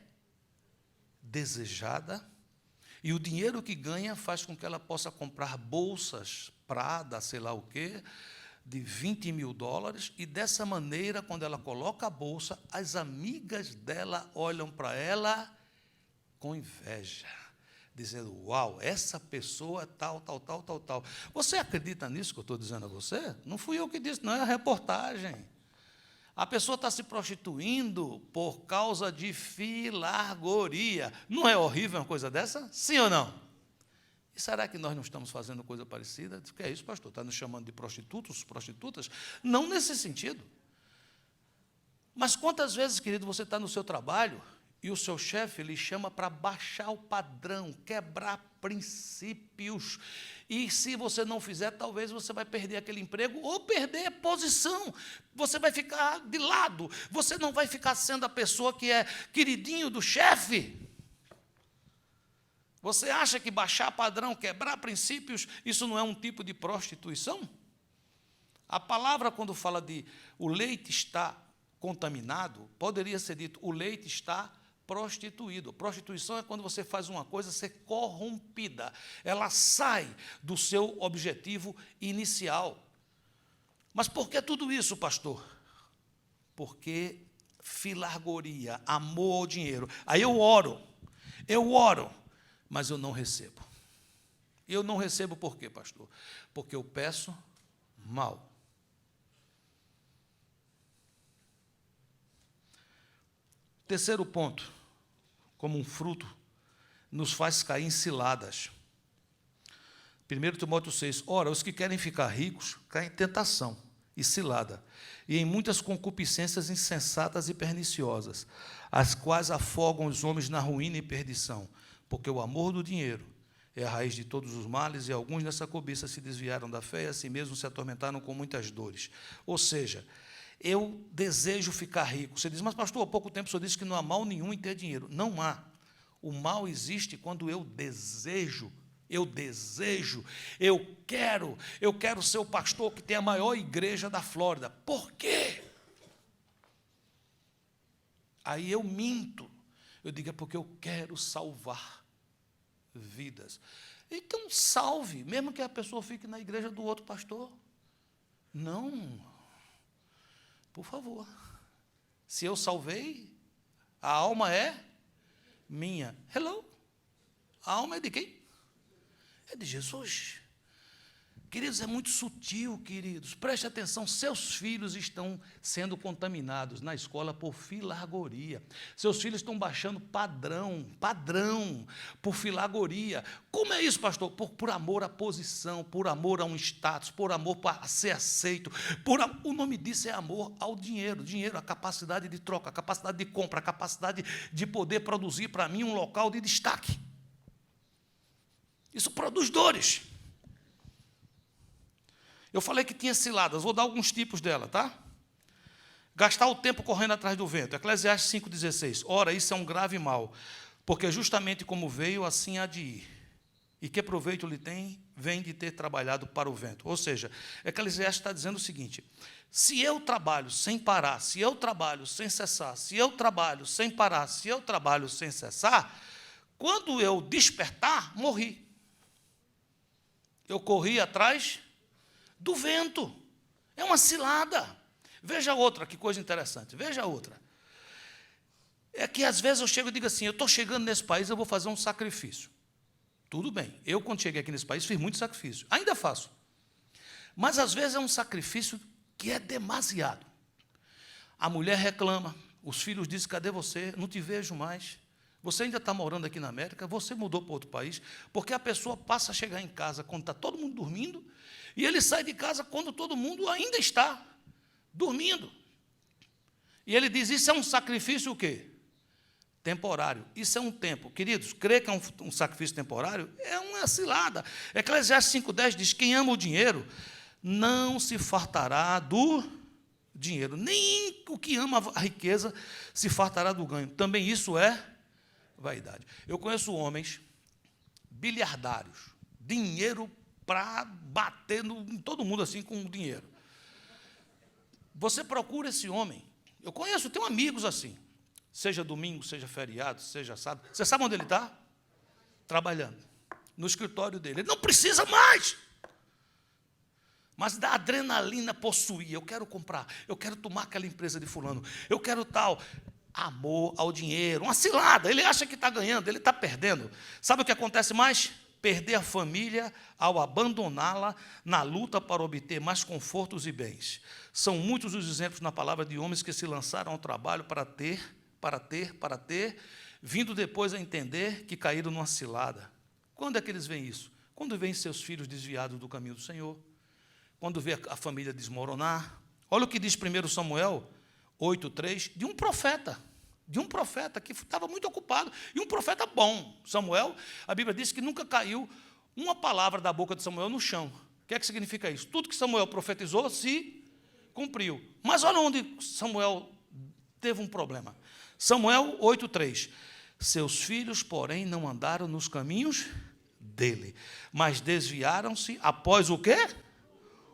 desejada, e o dinheiro que ganha faz com que ela possa comprar bolsas Prada, sei lá o quê, de $20 mil, e dessa maneira, quando ela coloca a bolsa, as amigas dela olham para ela com inveja, dizendo, uau, essa pessoa tal. Você acredita nisso que eu estou dizendo a você? Não fui eu que disse, não é a reportagem. A pessoa está se prostituindo por causa de filargoria. Não é horrível uma coisa dessa? Sim ou não? E será que nós não estamos fazendo coisa parecida? O que é isso, pastor? Está nos chamando de prostitutos, prostitutas? Não nesse sentido. Mas quantas vezes, querido, você está no seu trabalho e o seu chefe lhe chama para baixar o padrão, quebrar princípios. E se você não fizer, talvez você vai perder aquele emprego ou perder a posição. Você vai ficar de lado. Você não vai ficar sendo a pessoa que é queridinho do chefe. Você acha que baixar padrão, quebrar princípios, isso não é um tipo de prostituição? A palavra, quando fala de o leite está contaminado, poderia ser dito, o leite está prostituído. Prostituição é quando você faz uma coisa ser corrompida. Ela sai do seu objetivo inicial. Mas por que tudo isso, pastor? Porque filargoria, amor ao dinheiro. Aí eu oro, mas eu não recebo. E eu não recebo por quê, pastor? Porque eu peço mal. Terceiro ponto, como um fruto, nos faz cair em ciladas. 1 Timóteo 6, ora, os que querem ficar ricos caem em tentação e cilada, e em muitas concupiscências insensatas e perniciosas, as quais afogam os homens na ruína e perdição, porque o amor do dinheiro é a raiz de todos os males, e alguns nessa cobiça se desviaram da fé e a si mesmos se atormentaram com muitas dores. Ou seja, eu desejo ficar rico. Você diz, mas pastor, há pouco tempo o senhor disse que não há mal nenhum em ter dinheiro. Não há. O mal existe quando eu quero ser o pastor que tem a maior igreja da Flórida. Por quê? Aí eu minto. Eu digo, é porque eu quero salvar vidas. Então, salve, mesmo que a pessoa fique na igreja do outro pastor. Não. Por favor. Se eu salvei, a alma é minha. Hello? A alma é de quem? É de Jesus. Queridos, é muito sutil, queridos. Preste atenção, seus filhos estão sendo contaminados na escola por filargoria. Seus filhos estão baixando padrão, por filargoria. Como é isso, pastor? Por amor à posição, por amor a um status, por amor para ser aceito. O nome disso é amor ao dinheiro. Dinheiro, a capacidade de troca, a capacidade de compra, a capacidade de poder produzir para mim um local de destaque. Isso produz dores. Eu falei que tinha ciladas, vou dar alguns tipos dela, tá? Gastar o tempo correndo atrás do vento. Eclesiastes 5,16. Ora, isso é um grave mal, porque justamente como veio, assim há de ir. E que proveito lhe tem, vem de ter trabalhado para o vento. Ou seja, Eclesiastes está dizendo o seguinte: se eu trabalho sem parar, se eu trabalho sem cessar, se eu trabalho sem parar, se eu trabalho sem cessar, quando eu despertar, morri. Eu corri atrás do vento. É uma cilada. Veja outra, que coisa interessante. Veja outra. É que às vezes eu chego e digo assim, eu estou chegando nesse país, eu vou fazer um sacrifício. Tudo bem. Eu, quando cheguei aqui nesse país, fiz muito sacrifício. Ainda faço. Mas às vezes é um sacrifício que é demasiado. A mulher reclama, os filhos dizem, cadê você? Não te vejo mais. Você ainda está morando aqui na América, você mudou para outro país, porque a pessoa passa a chegar em casa quando está todo mundo dormindo, e ele sai de casa quando todo mundo ainda está dormindo. E ele diz, isso é um sacrifício o quê? Temporário. Isso é um tempo. Queridos, crer que é um sacrifício temporário é uma cilada. Eclesiastes 5,10 diz, quem ama o dinheiro não se fartará do dinheiro. Nem o que ama a riqueza se fartará do ganho. Também isso é vaidade. Eu conheço homens bilhardários, dinheiro para bater em todo mundo assim com dinheiro. Você procura esse homem. Eu conheço, tenho amigos assim. Seja domingo, seja feriado, seja sábado. Você sabe onde ele está? Trabalhando. No escritório dele. Ele não precisa mais. Mas da adrenalina possuir. Eu quero comprar. Eu quero tomar aquela empresa de fulano. Eu quero tal. Amor ao dinheiro. Uma cilada. Ele acha que está ganhando, ele está perdendo. Sabe o que acontece mais? Perder a família ao abandoná-la na luta para obter mais confortos e bens. São muitos os exemplos na palavra de homens que se lançaram ao trabalho para ter, vindo depois a entender que caíram numa cilada. Quando é que eles veem isso? Quando veem seus filhos desviados do caminho do Senhor, quando vê a família desmoronar. Olha o que diz 1 Samuel 8,3, de um profeta que estava muito ocupado, e um profeta bom. Samuel, a Bíblia diz que nunca caiu uma palavra da boca de Samuel no chão. O que é que significa isso? Tudo que Samuel profetizou se cumpriu. Mas olha onde Samuel teve um problema. Samuel 8,3. Seus filhos, porém, não andaram nos caminhos dele, mas desviaram-se após o quê?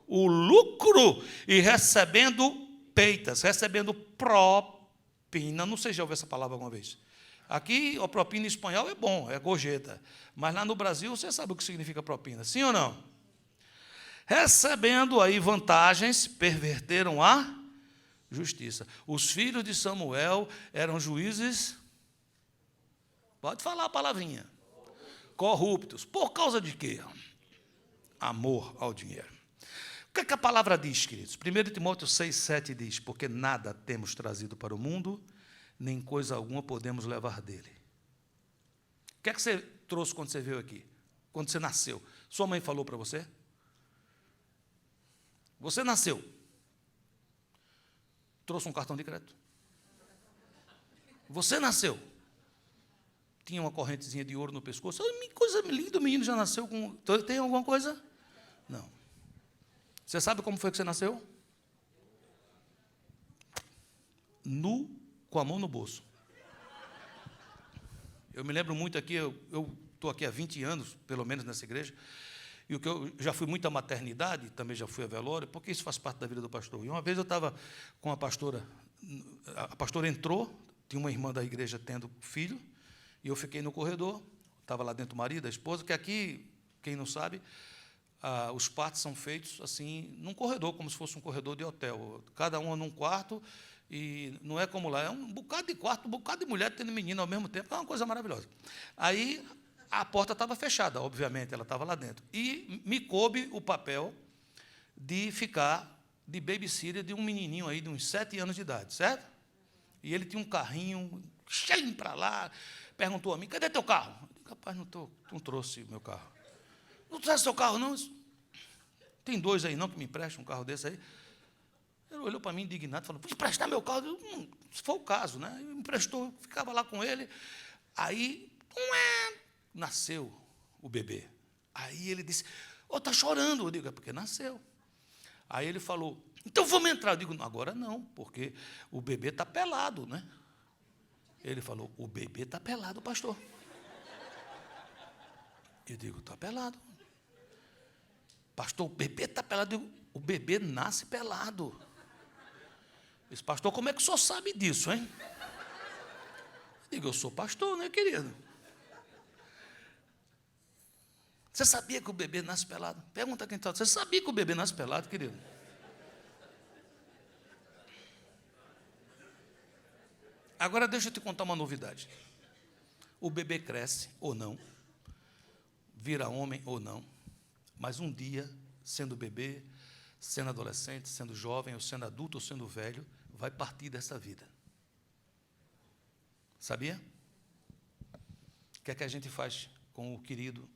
O lucro, e recebendo peitas, recebendo propina. Não sei se já ouviu essa palavra alguma vez. Aqui, a propina em espanhol é bom, é gorjeta. Mas lá no Brasil, você sabe o que significa propina, sim ou não? Recebendo aí vantagens, perverteram a justiça. Os filhos de Samuel eram juízes, pode falar a palavrinha, corruptos. Por causa de quê? Amor ao dinheiro. O que é que a palavra diz, queridos? 1 Timóteo 6,7 diz, porque nada temos trazido para o mundo, nem coisa alguma podemos levar dele. O que é que você trouxe quando você veio aqui? Quando você nasceu? Sua mãe falou para você? Você nasceu. Trouxe um cartão de crédito. Você nasceu. Tinha uma correntezinha de ouro no pescoço. Coisa linda, o menino já nasceu com... Tem alguma coisa? Não. Você sabe como foi que você nasceu? Nu, com a mão no bolso. Eu me lembro muito aqui, eu estou aqui há 20 anos, pelo menos nessa igreja, e o que eu já fui muito à maternidade, também já fui a velório, porque isso faz parte da vida do pastor. E uma vez eu estava com a pastora entrou, tinha uma irmã da igreja tendo filho, e eu fiquei no corredor, estava lá dentro o marido, a esposa, que aqui, quem não sabe, os partos são feitos assim, num corredor, como se fosse um corredor de hotel, cada uma num quarto, e não é como lá, é um bocado de quarto, um bocado de mulher tendo menino ao mesmo tempo, é uma coisa maravilhosa. Aí A porta estava fechada, obviamente, ela estava lá dentro. E me coube o papel de ficar de babysitter de um menininho aí de uns 7 anos de idade, certo? E ele tinha um carrinho cheio para lá, perguntou a mim, cadê teu carro? Eu disse, rapaz, não trouxe meu carro. Não trouxe seu carro, não? Tem 2 aí, não, que me emprestam um carro desse aí. Ele olhou para mim indignado e falou, vou emprestar meu carro. Eu, se for o caso, né? Ele me emprestou, ficava lá com ele. Aí, nasceu o bebê. Aí ele disse, está chorando. Eu digo, é porque nasceu. Aí ele falou, então vamos entrar. Eu digo, agora não, porque o bebê está pelado, né? Ele falou, o bebê está pelado, pastor. Eu digo, está pelado. Pastor, o bebê está pelado. Eu digo, o bebê nasce pelado. Eu disse, pastor, como é que o senhor sabe disso, hein? Eu digo, eu sou pastor, né, querido? Você sabia que o bebê nasce pelado? Pergunta quem está. Você sabia que o bebê nasce pelado, querido? Agora deixa eu te contar uma novidade. O bebê cresce ou não, vira homem ou não, mas um dia, sendo bebê, sendo adolescente, sendo jovem, ou sendo adulto, ou sendo velho, vai partir dessa vida. Sabia? O que é que a gente faz com o querido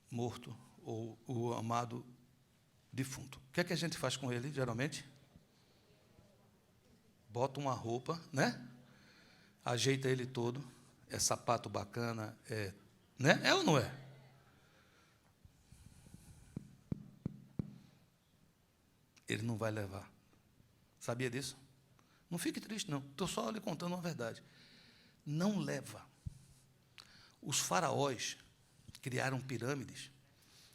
morto ou o amado defunto? O que é que a gente faz com ele, geralmente? Bota uma roupa, né? Ajeita ele todo, é sapato bacana, né? É ou não é? Ele não vai levar. Sabia disso? Não fique triste, não. Estou só lhe contando uma verdade. Não leva. Os faraós criaram pirâmides,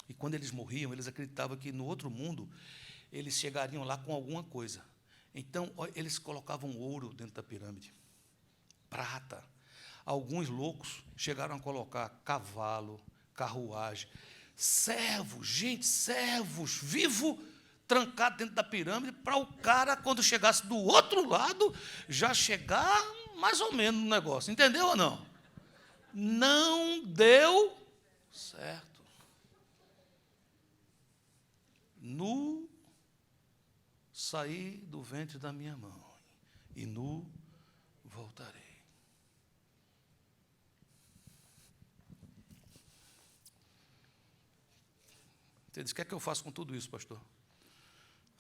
e quando eles morriam, eles acreditavam que no outro mundo eles chegariam lá com alguma coisa. Então, eles colocavam ouro dentro da pirâmide, prata. Alguns loucos chegaram a colocar cavalo, carruagem, servos, servos vivos, trancado dentro da pirâmide, para o cara, quando chegasse do outro lado, já chegar mais ou menos no negócio. Entendeu ou não? Não deu certo. Nu saí do ventre da minha mãe, e nu voltarei. Você diz, o que é que eu faço com tudo isso, pastor?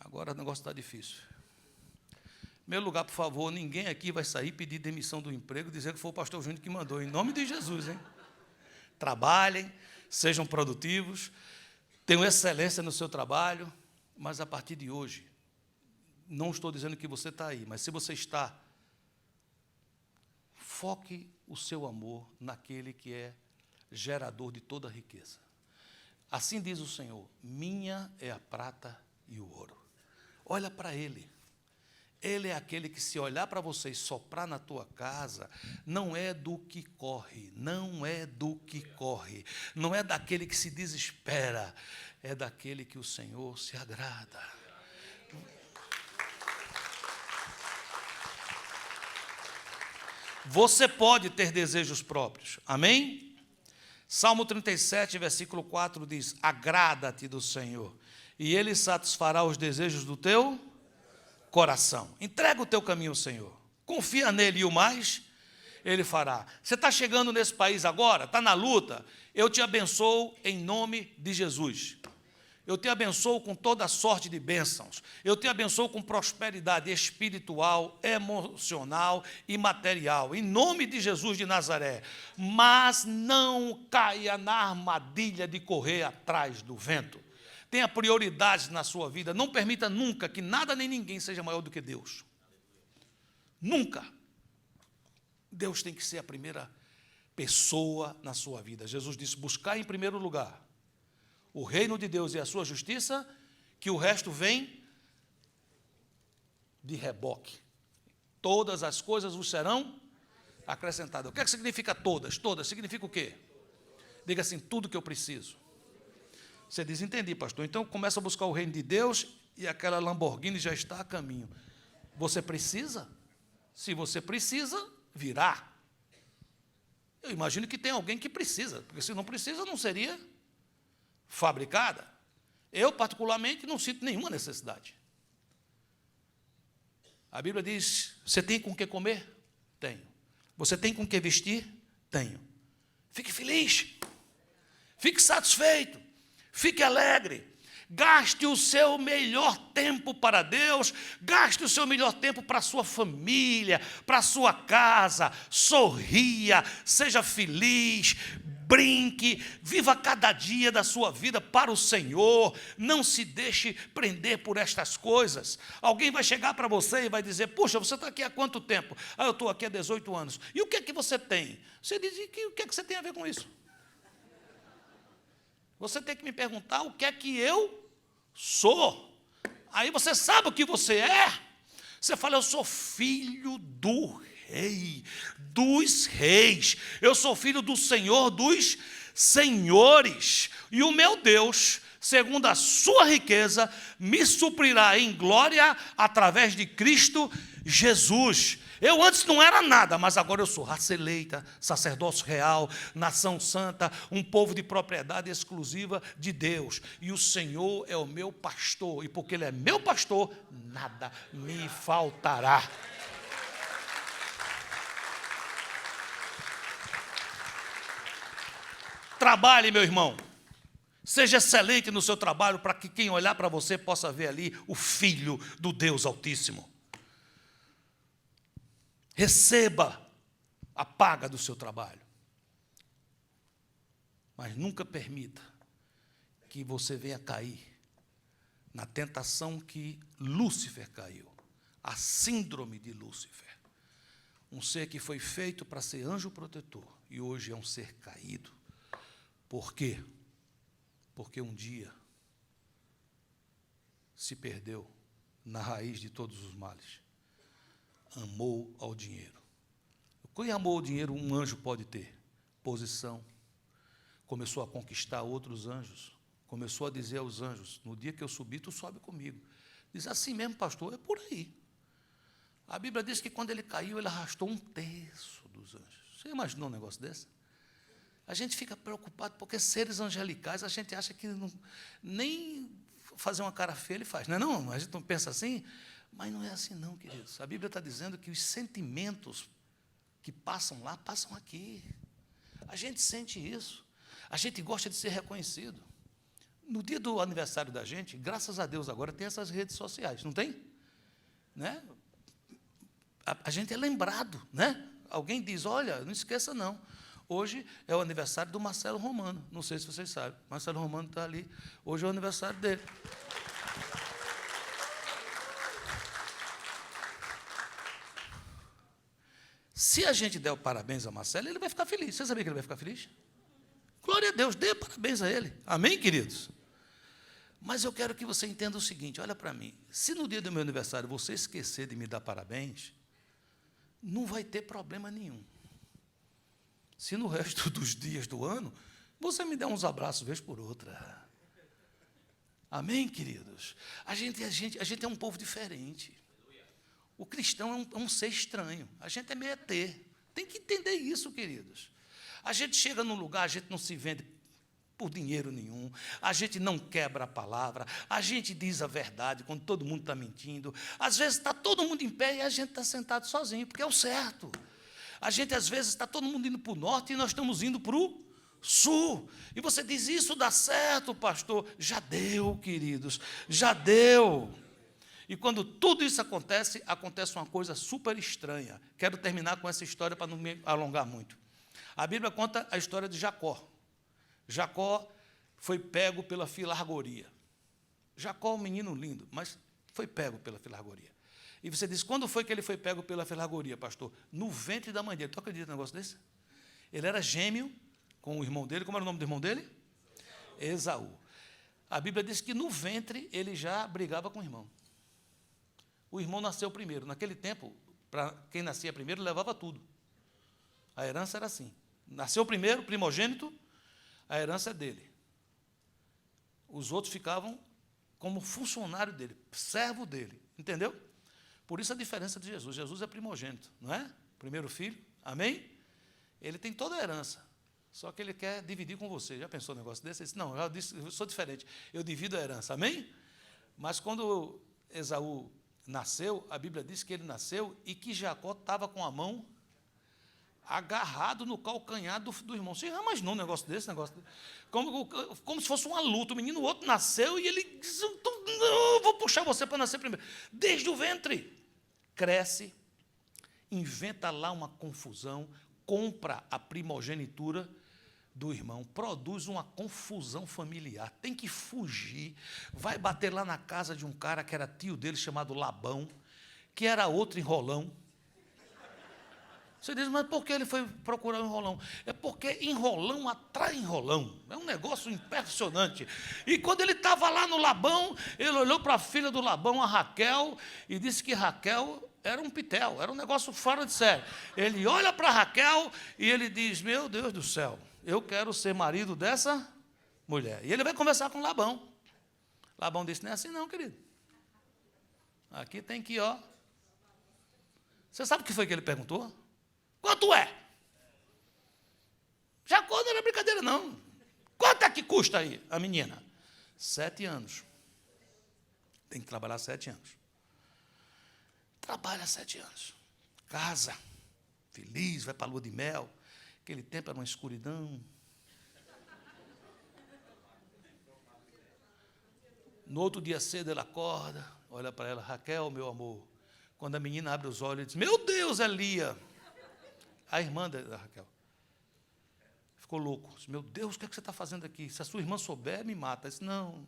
Agora o negócio está difícil. Em primeiro lugar, por favor, ninguém aqui vai sair pedir demissão do emprego, dizendo que foi o pastor Júnior que mandou, em nome de Jesus, hein? Trabalhem, sejam produtivos, tenham excelência no seu trabalho, mas a partir de hoje, não estou dizendo que você está aí, mas se você está, foque o seu amor naquele que é gerador de toda a riqueza. Assim diz o Senhor, minha é a prata e o ouro. Olha para Ele. Ele é aquele que, se olhar para você e soprar na tua casa, não é do que corre, não é do que corre, não é daquele que se desespera, é daquele que o Senhor se agrada. Você pode ter desejos próprios, amém? Salmo 37, versículo 4 diz, agrada-te do Senhor, e Ele satisfará os desejos do teu coração. Entrega o teu caminho ao Senhor, confia nele e o mais Ele fará. Você está chegando nesse país agora, está na luta, eu te abençoo em nome de Jesus. Eu te abençoo com toda sorte de bênçãos. Eu te abençoo com prosperidade espiritual, emocional e material. Em nome de Jesus de Nazaré. Mas não caia na armadilha de correr atrás do vento. Tenha prioridades na sua vida. Não permita nunca que nada nem ninguém seja maior do que Deus. Nunca. Deus tem que ser a primeira pessoa na sua vida. Jesus disse, buscar em primeiro lugar o reino de Deus e a sua justiça, que o resto vem de reboque. Todas as coisas vos serão acrescentadas. O que é que significa todas? Todas significa o quê? Diga assim, tudo que eu preciso. Você diz, entendi, pastor. Então começa a buscar o reino de Deus e aquela Lamborghini já está a caminho. Você precisa? Se você precisa, virá. Eu imagino que tem alguém que precisa, porque se não precisa, não seria fabricada. Eu, particularmente, não sinto nenhuma necessidade. A Bíblia diz, você tem com que comer? Tenho. Você tem com que vestir? Tenho. Fique feliz. Fique satisfeito. Fique alegre. Gaste o seu melhor tempo para Deus, gaste o seu melhor tempo para a sua família, para a sua casa, sorria, seja feliz, brinque, viva cada dia da sua vida para o Senhor, não se deixe prender por estas coisas. Alguém vai chegar para você e vai dizer, puxa, você está aqui há quanto tempo? Eu estou aqui há 18 anos. E o que é que você tem? Você diz, o que é que você tem a ver com isso? Você tem que me perguntar o que é que eu sou. Aí você sabe o que você é. Você fala, eu sou filho do rei, dos reis. Eu sou filho do Senhor dos senhores. E o meu Deus, segundo a sua riqueza, me suprirá em glória através de Cristo Jesus. Eu antes não era nada, mas agora eu sou raça eleita, sacerdócio real, nação santa, um povo de propriedade exclusiva de Deus. E o Senhor é o meu pastor, e porque Ele é meu pastor, nada me faltará. Trabalhe, meu irmão. Seja excelente no seu trabalho, para que quem olhar para você possa ver ali o Filho do Deus Altíssimo. Receba a paga do seu trabalho. Mas nunca permita que você venha cair na tentação que Lúcifer caiu. A síndrome de Lúcifer. Um ser que foi feito para ser anjo protetor e hoje é um ser caído. Por quê? Porque um dia se perdeu na raiz de todos os males. Amou ao dinheiro. Quem amou ao dinheiro, um anjo pode ter? Posição. Começou a conquistar outros anjos. Começou a dizer aos anjos, no dia que eu subir, tu sobe comigo. Diz assim mesmo, pastor, é por aí. A Bíblia diz que quando ele caiu, ele arrastou 1/3 dos anjos. Você imaginou um negócio desse? A gente fica preocupado, porque seres angelicais, a gente acha que não, nem fazer uma cara feia ele faz. Não é não? A gente não pensa assim? Mas não é assim não, queridos. A Bíblia está dizendo que os sentimentos que passam lá, passam aqui. A gente sente isso. A gente gosta de ser reconhecido. No dia do aniversário da gente, graças a Deus agora tem essas redes sociais, não tem? Né? A gente é lembrado, né? Alguém diz, olha, não esqueça não. Hoje é o aniversário do Marcelo Romano. Não sei se vocês sabem. Marcelo Romano está ali. Hoje é o aniversário dele. Se a gente der o parabéns a Marcelo, ele vai ficar feliz. Você sabia que ele vai ficar feliz? Glória a Deus, dê parabéns a ele. Amém, queridos? Mas eu quero que você entenda o seguinte, olha para mim. Se no dia do meu aniversário você esquecer de me dar parabéns, não vai ter problema nenhum. Se no resto dos dias do ano, você me der uns abraços vez por outra. Amém, queridos? A gente é um povo diferente. O cristão é um ser estranho. A gente é meio ET. Tem que entender isso, queridos. A gente chega num lugar, a gente não se vende por dinheiro nenhum. A gente não quebra a palavra. A gente diz a verdade quando todo mundo está mentindo. Às vezes está todo mundo em pé e a gente está sentado sozinho, porque é o certo. A gente, às vezes, está todo mundo indo para o norte e nós estamos indo para o sul. E você diz, isso dá certo, pastor? Já deu, queridos, já deu. E quando tudo isso acontece, acontece uma coisa super estranha. Quero terminar com essa história para não me alongar muito. A Bíblia conta a história de Jacó. Jacó foi pego pela filargoria. Jacó é um menino lindo, mas foi pego pela filargoria. E você diz, quando foi que ele foi pego pela filargoria, pastor? No ventre da mãe dele. Tu acredita num negócio desse? Ele era gêmeo com o irmão dele. Como era o nome do irmão dele? Esaú. A Bíblia diz que no ventre ele já brigava com o irmão. O irmão nasceu primeiro. Naquele tempo, para quem nascia primeiro, levava tudo. A herança era assim. Nasceu primeiro, primogênito, a herança é dele. Os outros ficavam como funcionário dele, servo dele. Entendeu? Por isso a diferença de Jesus. Jesus é primogênito, não é? Primeiro filho, amém? Ele tem toda a herança, só que ele quer dividir com você. Já pensou um negócio desse? Ele disse, não, eu sou diferente, eu divido a herança, amém? Mas quando Esaú nasceu, a Bíblia diz que ele nasceu e que Jacó estava com a mão agarrado no calcanhar do irmão. Você já imaginou um negócio desse? Como se fosse uma luta. O menino, o outro nasceu e ele disse, não, vou puxar você para nascer primeiro. Desde o ventre. Cresce, inventa lá uma confusão, compra a primogenitura do irmão, produz uma confusão familiar, tem que fugir, vai bater lá na casa de um cara que era tio dele, chamado Labão, que era outro enrolão. Você diz, mas por que ele foi procurar um enrolão? É porque enrolão atrai enrolão. É um negócio impressionante. E quando ele estava lá no Labão, ele olhou para a filha do Labão, a Raquel, e disse que Raquel era um pitel, era um negócio fora de série. Ele olha para Raquel e ele diz, meu Deus do céu, eu quero ser marido dessa mulher. E ele vai conversar com Labão. Labão disse, não é assim não, querido. Aqui tem que, ó. Você sabe o que foi que ele perguntou? Quanto é? Jacó não era brincadeira, não. Quanto é que custa aí a menina? 7 anos. Tem que trabalhar 7 anos. Trabalha 7 anos. Casa. Feliz, vai para a lua de mel. Aquele tempo era uma escuridão. No outro dia cedo ele acorda, olha para ela, Raquel, meu amor. Quando a menina abre os olhos, ele diz, meu Deus, é Lia. A irmã da Raquel ficou louco. Disse, meu Deus, o que é que você está fazendo aqui? Se a sua irmã souber, me mata. Disse, não,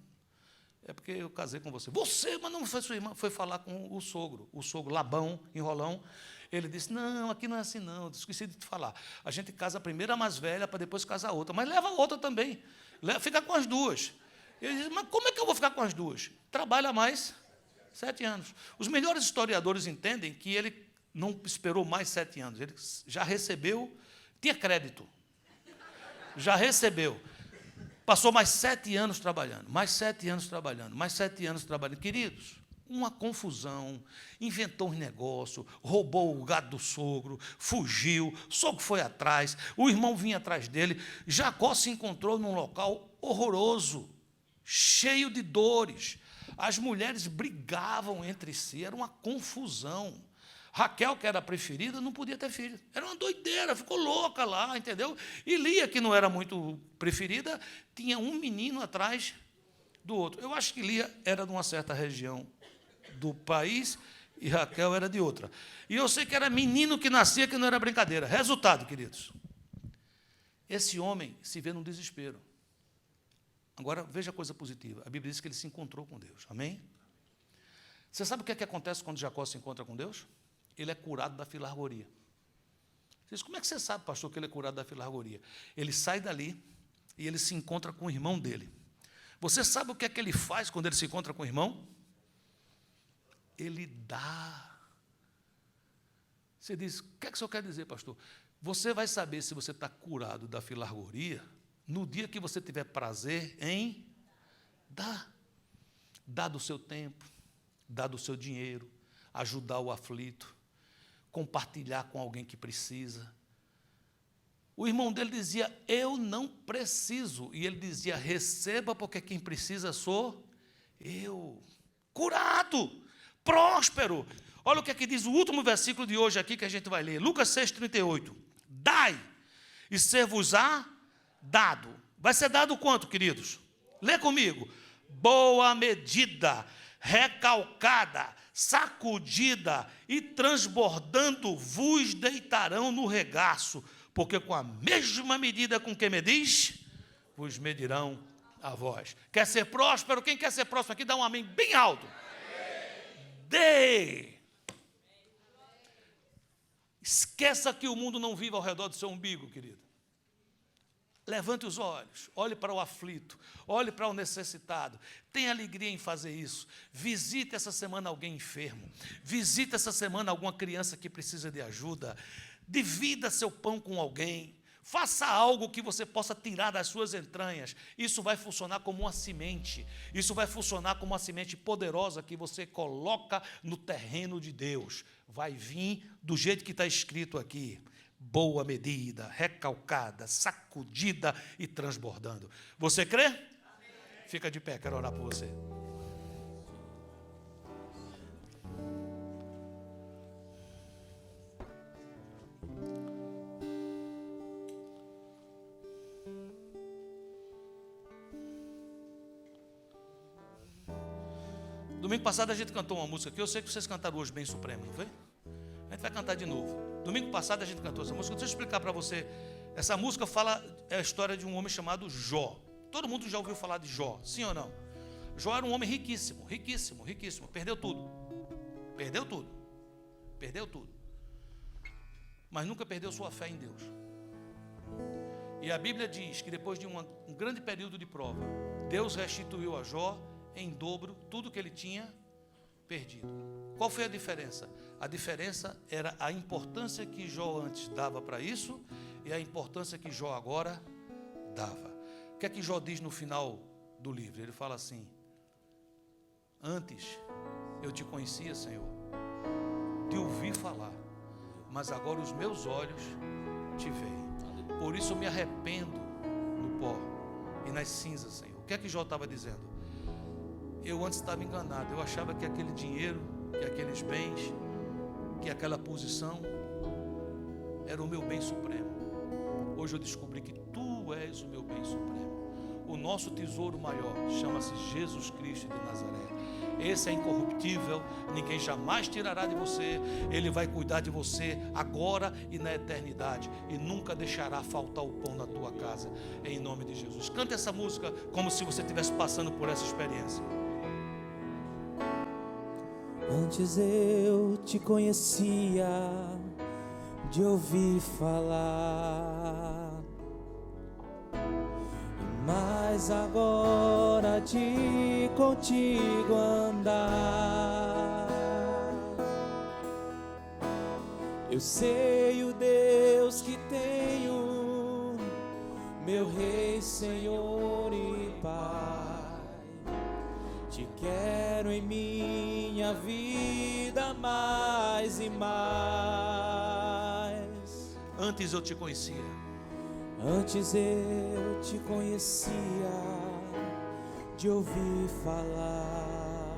é porque eu casei com você. Você, mas não foi sua irmã. Foi falar com o sogro Labão, enrolão. Ele disse, não, aqui não é assim não, esqueci de te falar. A gente casa primeiro a mais velha, para depois casar a outra. Mas leva a outra também. Fica com as duas. Ele disse, mas como é que eu vou ficar com as duas? Trabalha mais 7 anos. Os melhores historiadores entendem que ele não esperou mais 7 anos, ele já recebeu, tinha crédito, já recebeu, passou mais 7 anos trabalhando, mais 7 anos trabalhando, mais 7 anos trabalhando. Queridos, uma confusão, inventou um negócio, roubou o gado do sogro, fugiu, o sogro foi atrás, o irmão vinha atrás dele, Jacó se encontrou num local horroroso, cheio de dores, as mulheres brigavam entre si, era uma confusão. Raquel, que era a preferida, não podia ter filho. Era uma doideira, ficou louca lá, entendeu? E Lia, que não era muito preferida, tinha um menino atrás do outro. Eu acho que Lia era de uma certa região do país e Raquel era de outra. E eu sei que era menino que nascia, que não era brincadeira. Resultado, queridos. Esse homem se vê num desespero. Agora, veja a coisa positiva. A Bíblia diz que ele se encontrou com Deus. Amém? Você sabe o que é que acontece quando Jacó se encontra com Deus? Ele é curado da filargoria. Você diz, como é que você sabe, pastor, que ele é curado da filargoria? Ele sai dali e ele se encontra com o irmão dele. Você sabe o que é que ele faz quando ele se encontra com o irmão? Ele dá. Você diz, o que é que o senhor quer dizer, pastor? Você vai saber se você está curado da filargoria no dia que você tiver prazer em dar. Dar do seu tempo, dar do seu dinheiro, ajudar o aflito, compartilhar com alguém que precisa. O irmão dele dizia, eu não preciso. E ele dizia, receba, porque quem precisa sou eu. Curado, próspero. Olha o que é que diz o último versículo de hoje aqui que a gente vai ler. Lucas 6,38. Dai, e ser-vos-á dado. Vai ser dado quanto, queridos? Lê comigo. Boa medida, recalcada, sacudida e transbordando vos deitarão no regaço, porque com a mesma medida com que medis, vos medirão a vós. Quer ser próspero? Quem quer ser próspero aqui, dá um amém bem alto. Dê. Esqueça que o mundo não vive ao redor do seu umbigo, querido. Levante os olhos, olhe para o aflito, olhe para o necessitado. Tenha alegria em fazer isso. Visite essa semana alguém enfermo. Visite essa semana alguma criança que precisa de ajuda. Divida seu pão com alguém. Faça algo que você possa tirar das suas entranhas. Isso vai funcionar como uma semente. Isso vai funcionar como uma semente poderosa que você coloca no terreno de Deus. Vai vir do jeito que está escrito aqui. boa medida, recalcada, sacudida e transbordando. Você crê? Amém. Fica de pé, quero orar por você. Domingo passado a gente cantou uma música aqui, eu sei que vocês cantaram hoje Bem Supremo, não foi? A gente vai cantar de novo. Domingo passado a gente cantou essa música. Deixa eu explicar para você. Essa música é a história de um homem chamado Jó. Todo mundo já ouviu falar de Jó, sim ou não? Jó era um homem riquíssimo, riquíssimo, riquíssimo. Perdeu tudo. Perdeu tudo. Perdeu tudo. Mas nunca perdeu sua fé em Deus. E a Bíblia diz que depois de um grande período de prova, Deus restituiu a Jó em dobro tudo que ele tinha perdido. Qual foi a diferença? A diferença era a importância que Jó antes dava para isso e a importância que Jó agora dava. O que é que Jó diz no final do livro? Ele fala assim: antes eu te conhecia, Senhor, de ouvir falar, mas agora os meus olhos te veem. Por isso eu me arrependo no pó e nas cinzas, Senhor. O que é que Jó estava dizendo? Eu antes estava enganado, eu achava que aquele dinheiro, que aqueles bens, que aquela posição era o meu bem supremo. Hoje eu descobri que Tu és o meu bem supremo. O nosso tesouro maior chama-se Jesus Cristo de Nazaré. Esse é incorruptível, ninguém jamais tirará de você. Ele vai cuidar de você agora e na eternidade, e nunca deixará faltar o pão na tua casa, em nome de Jesus. Canta essa música como se você estivesse passando por essa experiência. Antes eu te conhecia de ouvir falar, mas agora de contigo andar, eu sei o Deus que tenho, meu Rei, Senhor e Pai. Te quero em minha vida mais e mais. Antes eu te conhecia. Antes eu te conhecia de ouvir falar,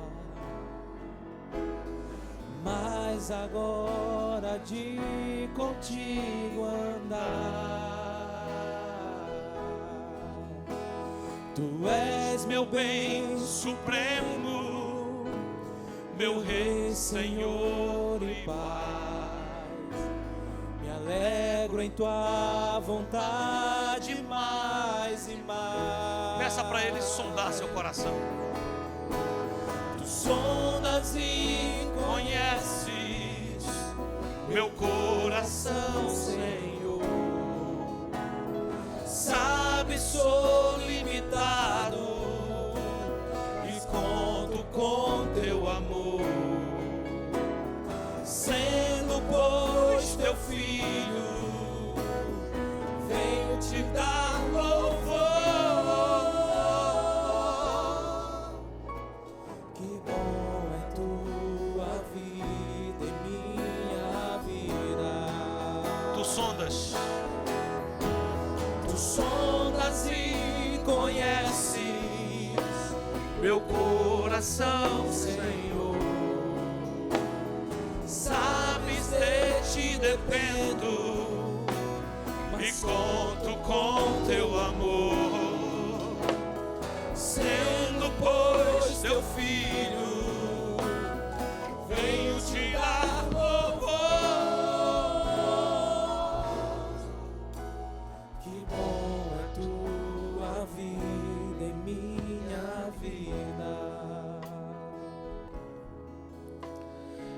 mas agora de contigo andar. Tu és meu bem supremo, meu Rei, Senhor e Pai. Me alegro em Tua vontade mais e mais. Peça para Ele sondar seu coração. Tu sondas e conheces meu coração, Senhor. Sabe, sou limitado e conto com Teu amor. Sendo, pois, Teu filho, venho te dar louvor. Que bom é Tua vida em minha vida. Tu sondas. Tu sondas e conheces meu coração, Senhor. Sabes, de Ti dependo e conto com Teu amor. Sendo, pois, Teu filho, venho te dar louvor. Que bom é Tua vida em minha vida.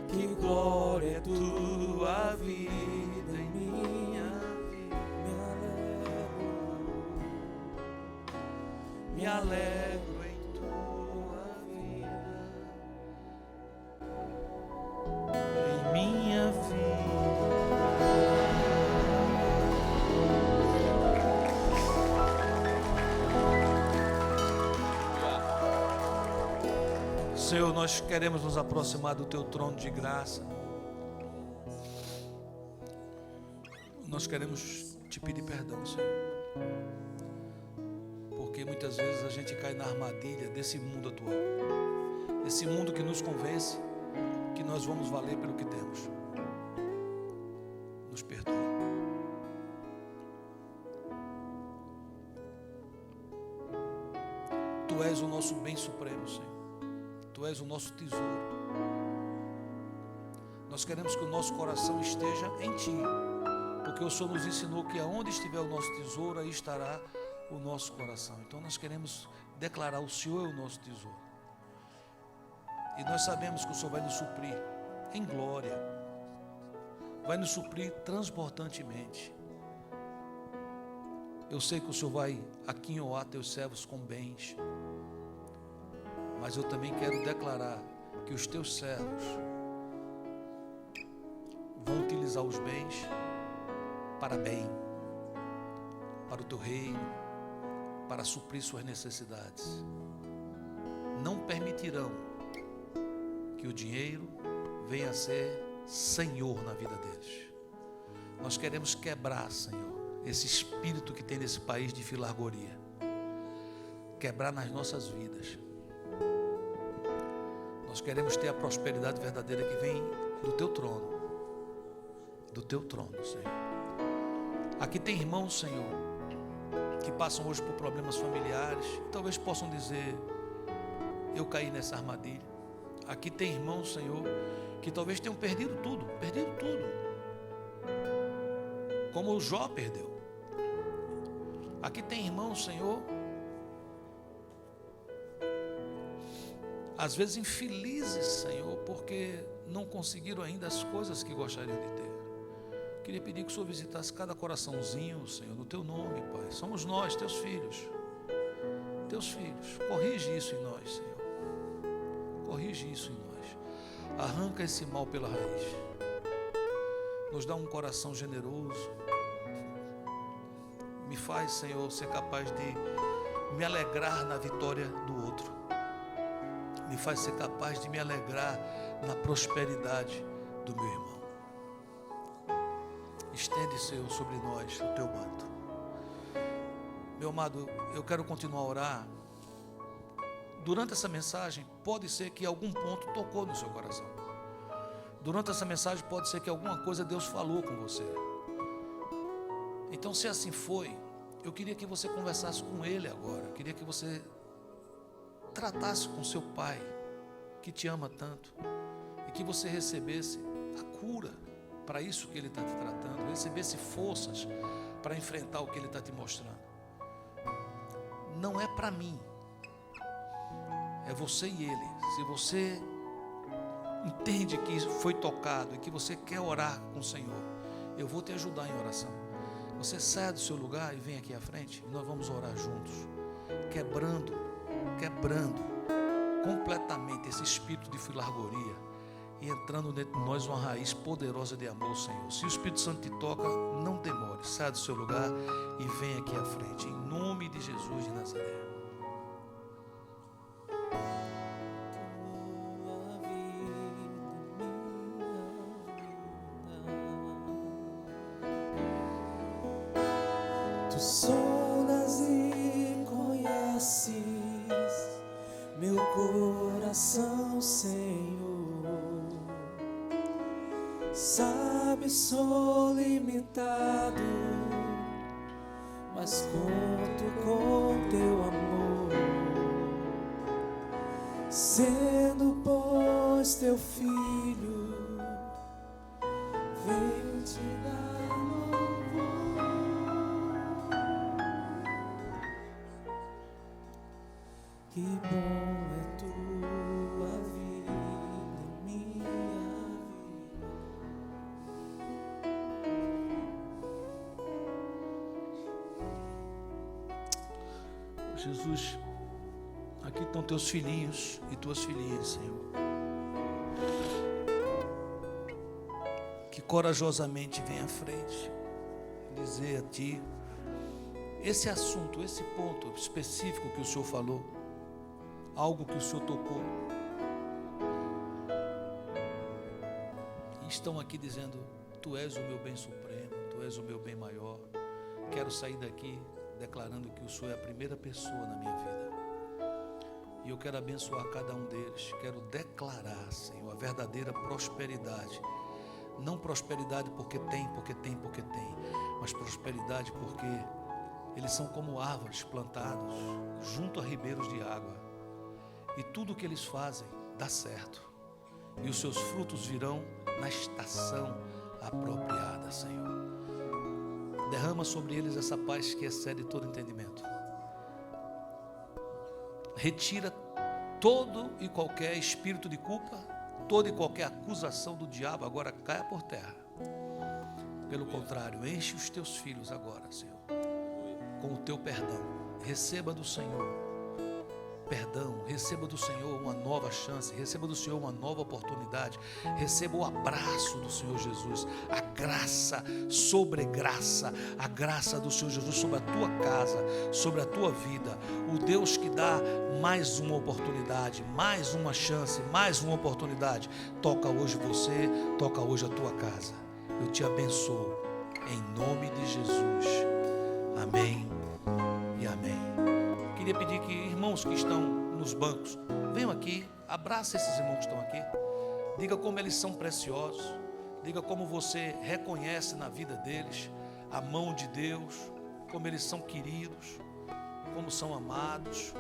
Que glória é Tua vida em minha vida. Me alegro em Tua vida, Em minha vida. Senhor, nós queremos nos aproximar do Teu trono de graça. Nós queremos te pedir perdão, Senhor, porque muitas vezes a gente cai na armadilha desse mundo atual, esse mundo que nos convence que nós vamos valer pelo que temos. Nos perdoa. Tu és o nosso bem supremo, Senhor. Tu és o nosso tesouro. Nós queremos que o nosso coração esteja em Ti, porque o Senhor nos ensinou que aonde estiver o nosso tesouro, aí estará o nosso coração. Então nós queremos declarar: o Senhor é o nosso tesouro. E nós sabemos que o Senhor vai nos suprir em glória, vai nos suprir transbordantemente. Eu sei que o Senhor vai aquinhoar teus servos com bens, mas eu também quero declarar que os teus servos vão utilizar os bens para bem, para o teu reino, para suprir suas necessidades. Não permitirão que o dinheiro venha a ser senhor na vida deles. Nós queremos quebrar, Senhor, esse espírito que tem nesse país de filargoria, quebrar nas nossas vidas. Nós queremos ter a prosperidade verdadeira que vem do teu trono, Senhor. Aqui tem irmãos, Senhor, que passam hoje por problemas familiares, talvez possam dizer: eu caí nessa armadilha. Aqui tem irmãos, Senhor, que talvez tenham perdido tudo, como o Jó perdeu. Aqui tem irmãos, Senhor, às vezes infelizes, Senhor, porque não conseguiram ainda as coisas que gostariam de ter. Queria pedir que o Senhor visitasse cada coraçãozinho, Senhor, no teu nome, Pai. Somos nós, teus filhos. Corrige isso em nós, Senhor. Corrige isso em nós. Arranca esse mal pela raiz. Nos dá um coração generoso. Me faz, Senhor, ser capaz de me alegrar na vitória do outro. Me faz ser capaz de me alegrar na prosperidade do meu irmão. Estende, Senhor, sobre nós o teu manto. Meu amado, eu quero continuar a orar. Durante essa mensagem, pode ser que algum ponto tocou no seu coração. Durante essa mensagem, pode ser que alguma coisa Deus falou com você. Então, se assim foi, eu queria que você conversasse com Ele agora. Eu queria que você tratasse com seu Pai, que te ama tanto, e que você recebesse a cura para isso que Ele está te tratando, recebesse forças para enfrentar o que Ele está te mostrando. Não é para mim, é você e Ele. Se você entende que foi tocado e que você quer orar com o Senhor, eu vou te ajudar em oração. Você sai do seu lugar e vem aqui à frente e nós vamos orar juntos, quebrando completamente esse espírito de filargoria e entrando dentro de nós uma raiz poderosa de amor, Senhor. Se o Espírito Santo te toca, não demore, sai do seu lugar e vem aqui à frente, em nome de Jesus de Nazaré. Tu sondas e conheces meu coração, Senhor. Sabe, sou limitado, mas conto com teu amor. Sendo, pois, teu filho, venho te dar louvor. Que bom é tua vida, minha vida. Jesus, aqui estão teus filhinhos e tuas filhinhas, Senhor, que corajosamente vem à frente dizer a Ti esse assunto, esse ponto específico que o Senhor falou, algo que o Senhor tocou, e estão aqui dizendo: Tu és o meu bem supremo, Tu és o meu bem maior. Quero sair daqui declarando que o Senhor é a primeira pessoa na minha vida. E eu quero abençoar cada um deles. Quero declarar, Senhor, a verdadeira prosperidade. Não prosperidade porque tem, mas prosperidade porque eles são como árvores plantadas junto a ribeiros de água. E tudo o que eles fazem dá certo. E os seus frutos virão na estação apropriada, Senhor. Derrama sobre eles essa paz que excede todo entendimento. Retira todo e qualquer espírito de culpa, toda e qualquer acusação do diabo agora caia por terra. Pelo contrário, enche os teus filhos agora, Senhor, com o teu perdão. Receba do Senhor perdão, receba do Senhor uma nova chance, receba do Senhor uma nova oportunidade, receba o abraço do Senhor Jesus, a graça sobre graça, a graça do Senhor Jesus sobre a tua casa, sobre a tua vida. O Deus que dá mais uma oportunidade, mais uma chance, mais uma oportunidade, toca hoje você, toca hoje a tua casa. Eu te abençoo em nome de Jesus. Amém e amém. Queria pedir que irmãos que estão nos bancos, venham aqui, abraça esses irmãos que estão aqui, diga como eles são preciosos, diga como você reconhece na vida deles a mão de Deus, como eles são queridos, como são amados.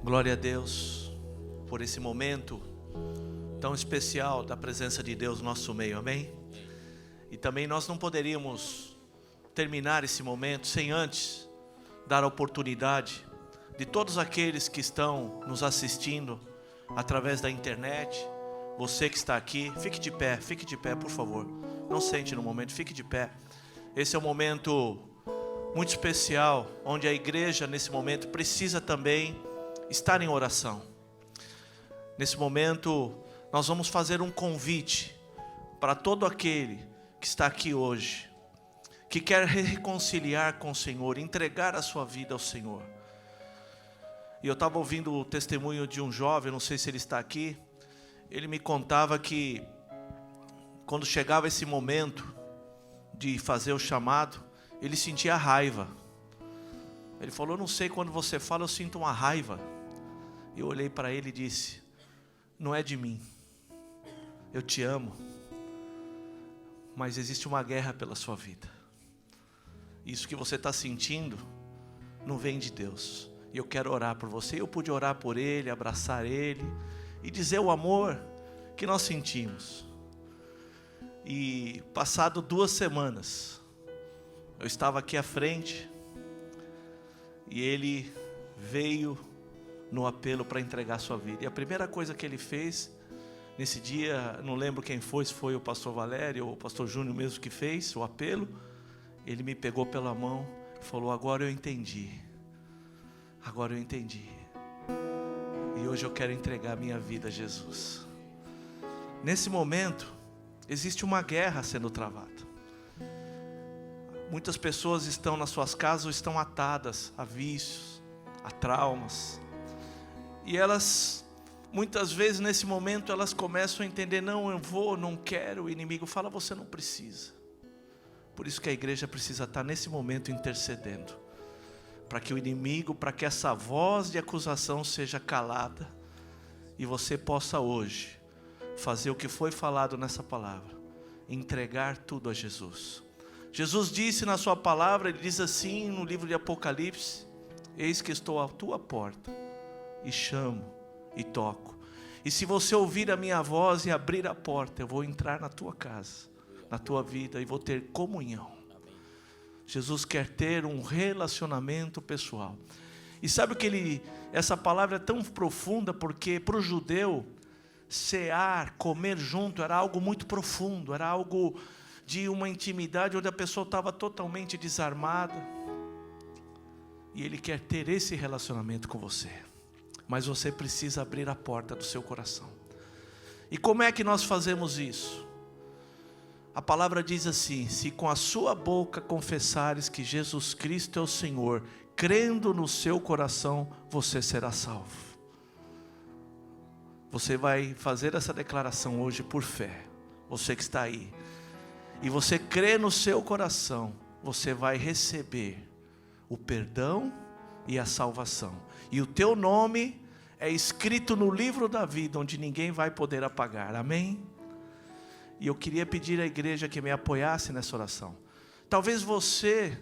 Glória a Deus por esse momento tão especial da presença de Deus no nosso meio, amém? E também nós não poderíamos terminar esse momento sem antes dar a oportunidade de todos aqueles que estão nos assistindo através da internet. Você que está aqui, fique de pé, por favor. Não sente no momento, fique de pé. Esse é um momento muito especial, onde a igreja nesse momento precisa também estar em oração. Nesse momento nós vamos fazer um convite para todo aquele que está aqui hoje, que quer reconciliar com o Senhor, entregar a sua vida ao Senhor. E eu estava ouvindo o testemunho de um jovem, não sei se ele está aqui. Ele me contava que quando chegava esse momento de fazer o chamado, ele sentia raiva. Ele falou: não sei, quando você fala eu sinto uma raiva. Eu olhei para ele e disse: não é de mim, eu te amo, mas existe uma guerra pela sua vida. Isso que você está sentindo não vem de Deus. E eu quero orar por você. Eu pude orar por ele, abraçar ele e dizer o amor que nós sentimos. E passado 2 semanas, eu estava aqui à frente e ele veio no apelo para entregar sua vida. E a primeira coisa que ele fez nesse dia, não lembro quem foi, se foi o pastor Valério ou o pastor Júnior mesmo que fez o apelo, ele me pegou pela mão e falou: agora eu entendi. Agora eu entendi. E hoje eu quero entregar a minha vida a Jesus. Nesse momento, existe uma guerra sendo travada. Muitas pessoas estão nas suas casas ou estão atadas a vícios, a traumas. E elas, muitas vezes nesse momento, elas começam a entender: não, eu vou, não quero. O inimigo fala: você não precisa. Por isso que a igreja precisa estar nesse momento intercedendo, para que o inimigo, para que essa voz de acusação seja calada e você possa hoje fazer o que foi falado nessa palavra, entregar tudo a Jesus. Jesus disse na sua palavra, ele diz assim no livro de Apocalipse: eis que estou à tua porta e chamo e toco, e se você ouvir a minha voz e abrir a porta, eu vou entrar na tua casa, na tua vida, e vou ter comunhão. Jesus quer ter um relacionamento pessoal. E sabe o que essa palavra é tão profunda, porque para o judeu, cear, comer junto, era algo muito profundo, era algo de uma intimidade, onde a pessoa estava totalmente desarmada, e Ele quer ter esse relacionamento com você, mas você precisa abrir a porta do seu coração. E como é que nós fazemos isso? A palavra diz assim: se com a sua boca confessares que Jesus Cristo é o Senhor, crendo no seu coração, você será salvo. Você vai fazer essa declaração hoje por fé, você que está aí, e você crê no seu coração, você vai receber o perdão e a salvação, e o teu nome é escrito no livro da vida, onde ninguém vai poder apagar. Amém? E eu queria pedir à igreja que me apoiasse nessa oração. Talvez você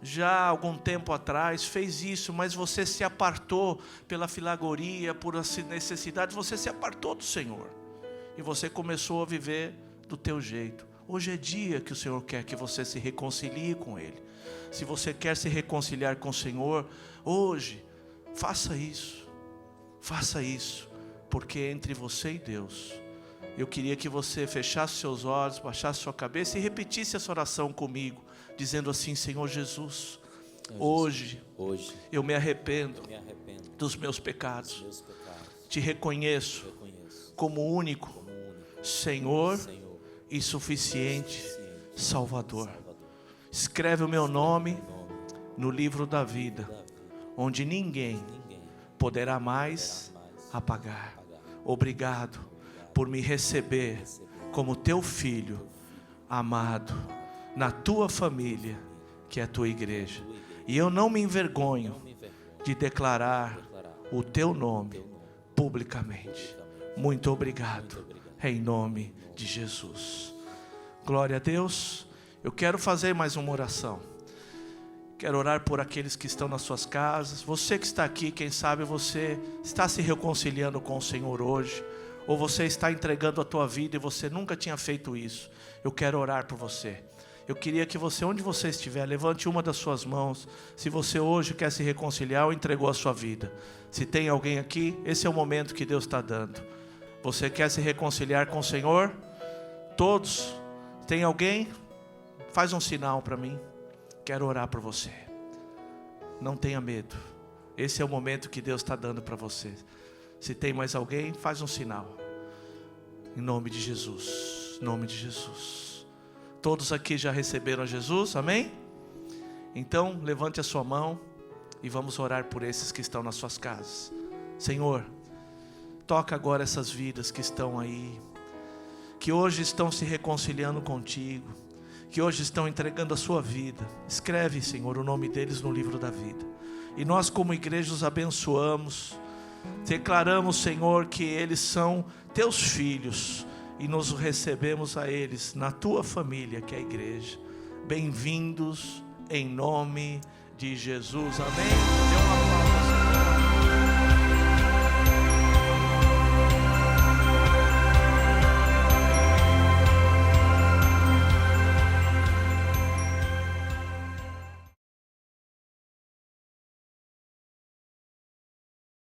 já há algum tempo atrás fez isso, mas você se apartou pela filagoria, por as necessidades, você se apartou do Senhor, e você começou a viver do teu jeito. Hoje é dia que o Senhor quer que você se reconcilie com Ele. Se você quer se reconciliar com o Senhor, hoje, faça isso, porque é entre você e Deus. Eu queria que você fechasse seus olhos, baixasse sua cabeça e repetisse essa oração comigo, dizendo assim: Senhor Jesus, hoje eu me arrependo dos meus pecados, te reconheço como único Senhor e suficiente Salvador. Escreve o meu nome no livro da vida, onde ninguém poderá mais apagar. Obrigado por me receber como teu filho amado na tua família, que é a tua igreja. E eu não me envergonho de declarar o teu nome publicamente. Muito obrigado, em nome de Jesus. Glória a Deus. Eu quero fazer mais uma oração. Quero orar por aqueles que estão nas suas casas. Você que está aqui, quem sabe você está se reconciliando com o Senhor hoje, ou você está entregando a tua vida e você nunca tinha feito isso. Eu quero orar por você. Eu queria que você, onde você estiver, levante uma das suas mãos. Se você hoje quer se reconciliar ou entregou a sua vida. Se tem alguém aqui, esse é o momento que Deus está dando. Você quer se reconciliar com o Senhor? Todos? Tem alguém? Faz um sinal para mim. Quero orar por você. Não tenha medo. Esse é o momento que Deus está dando para você. Se tem mais alguém, faz um sinal. Em nome de Jesus. Em nome de Jesus. Todos aqui já receberam Jesus, amém? Então, levante a sua mão e vamos orar por esses que estão nas suas casas. Senhor, toca agora essas vidas que estão aí, que hoje estão se reconciliando contigo, que hoje estão entregando a sua vida. Escreve, Senhor, o nome deles no livro da vida. E nós, como igreja, os abençoamos. Declaramos, Senhor, que eles são teus filhos e nos recebemos a eles na tua família, que é a igreja. Bem-vindos em nome de Jesus. Amém. Dê uma palma.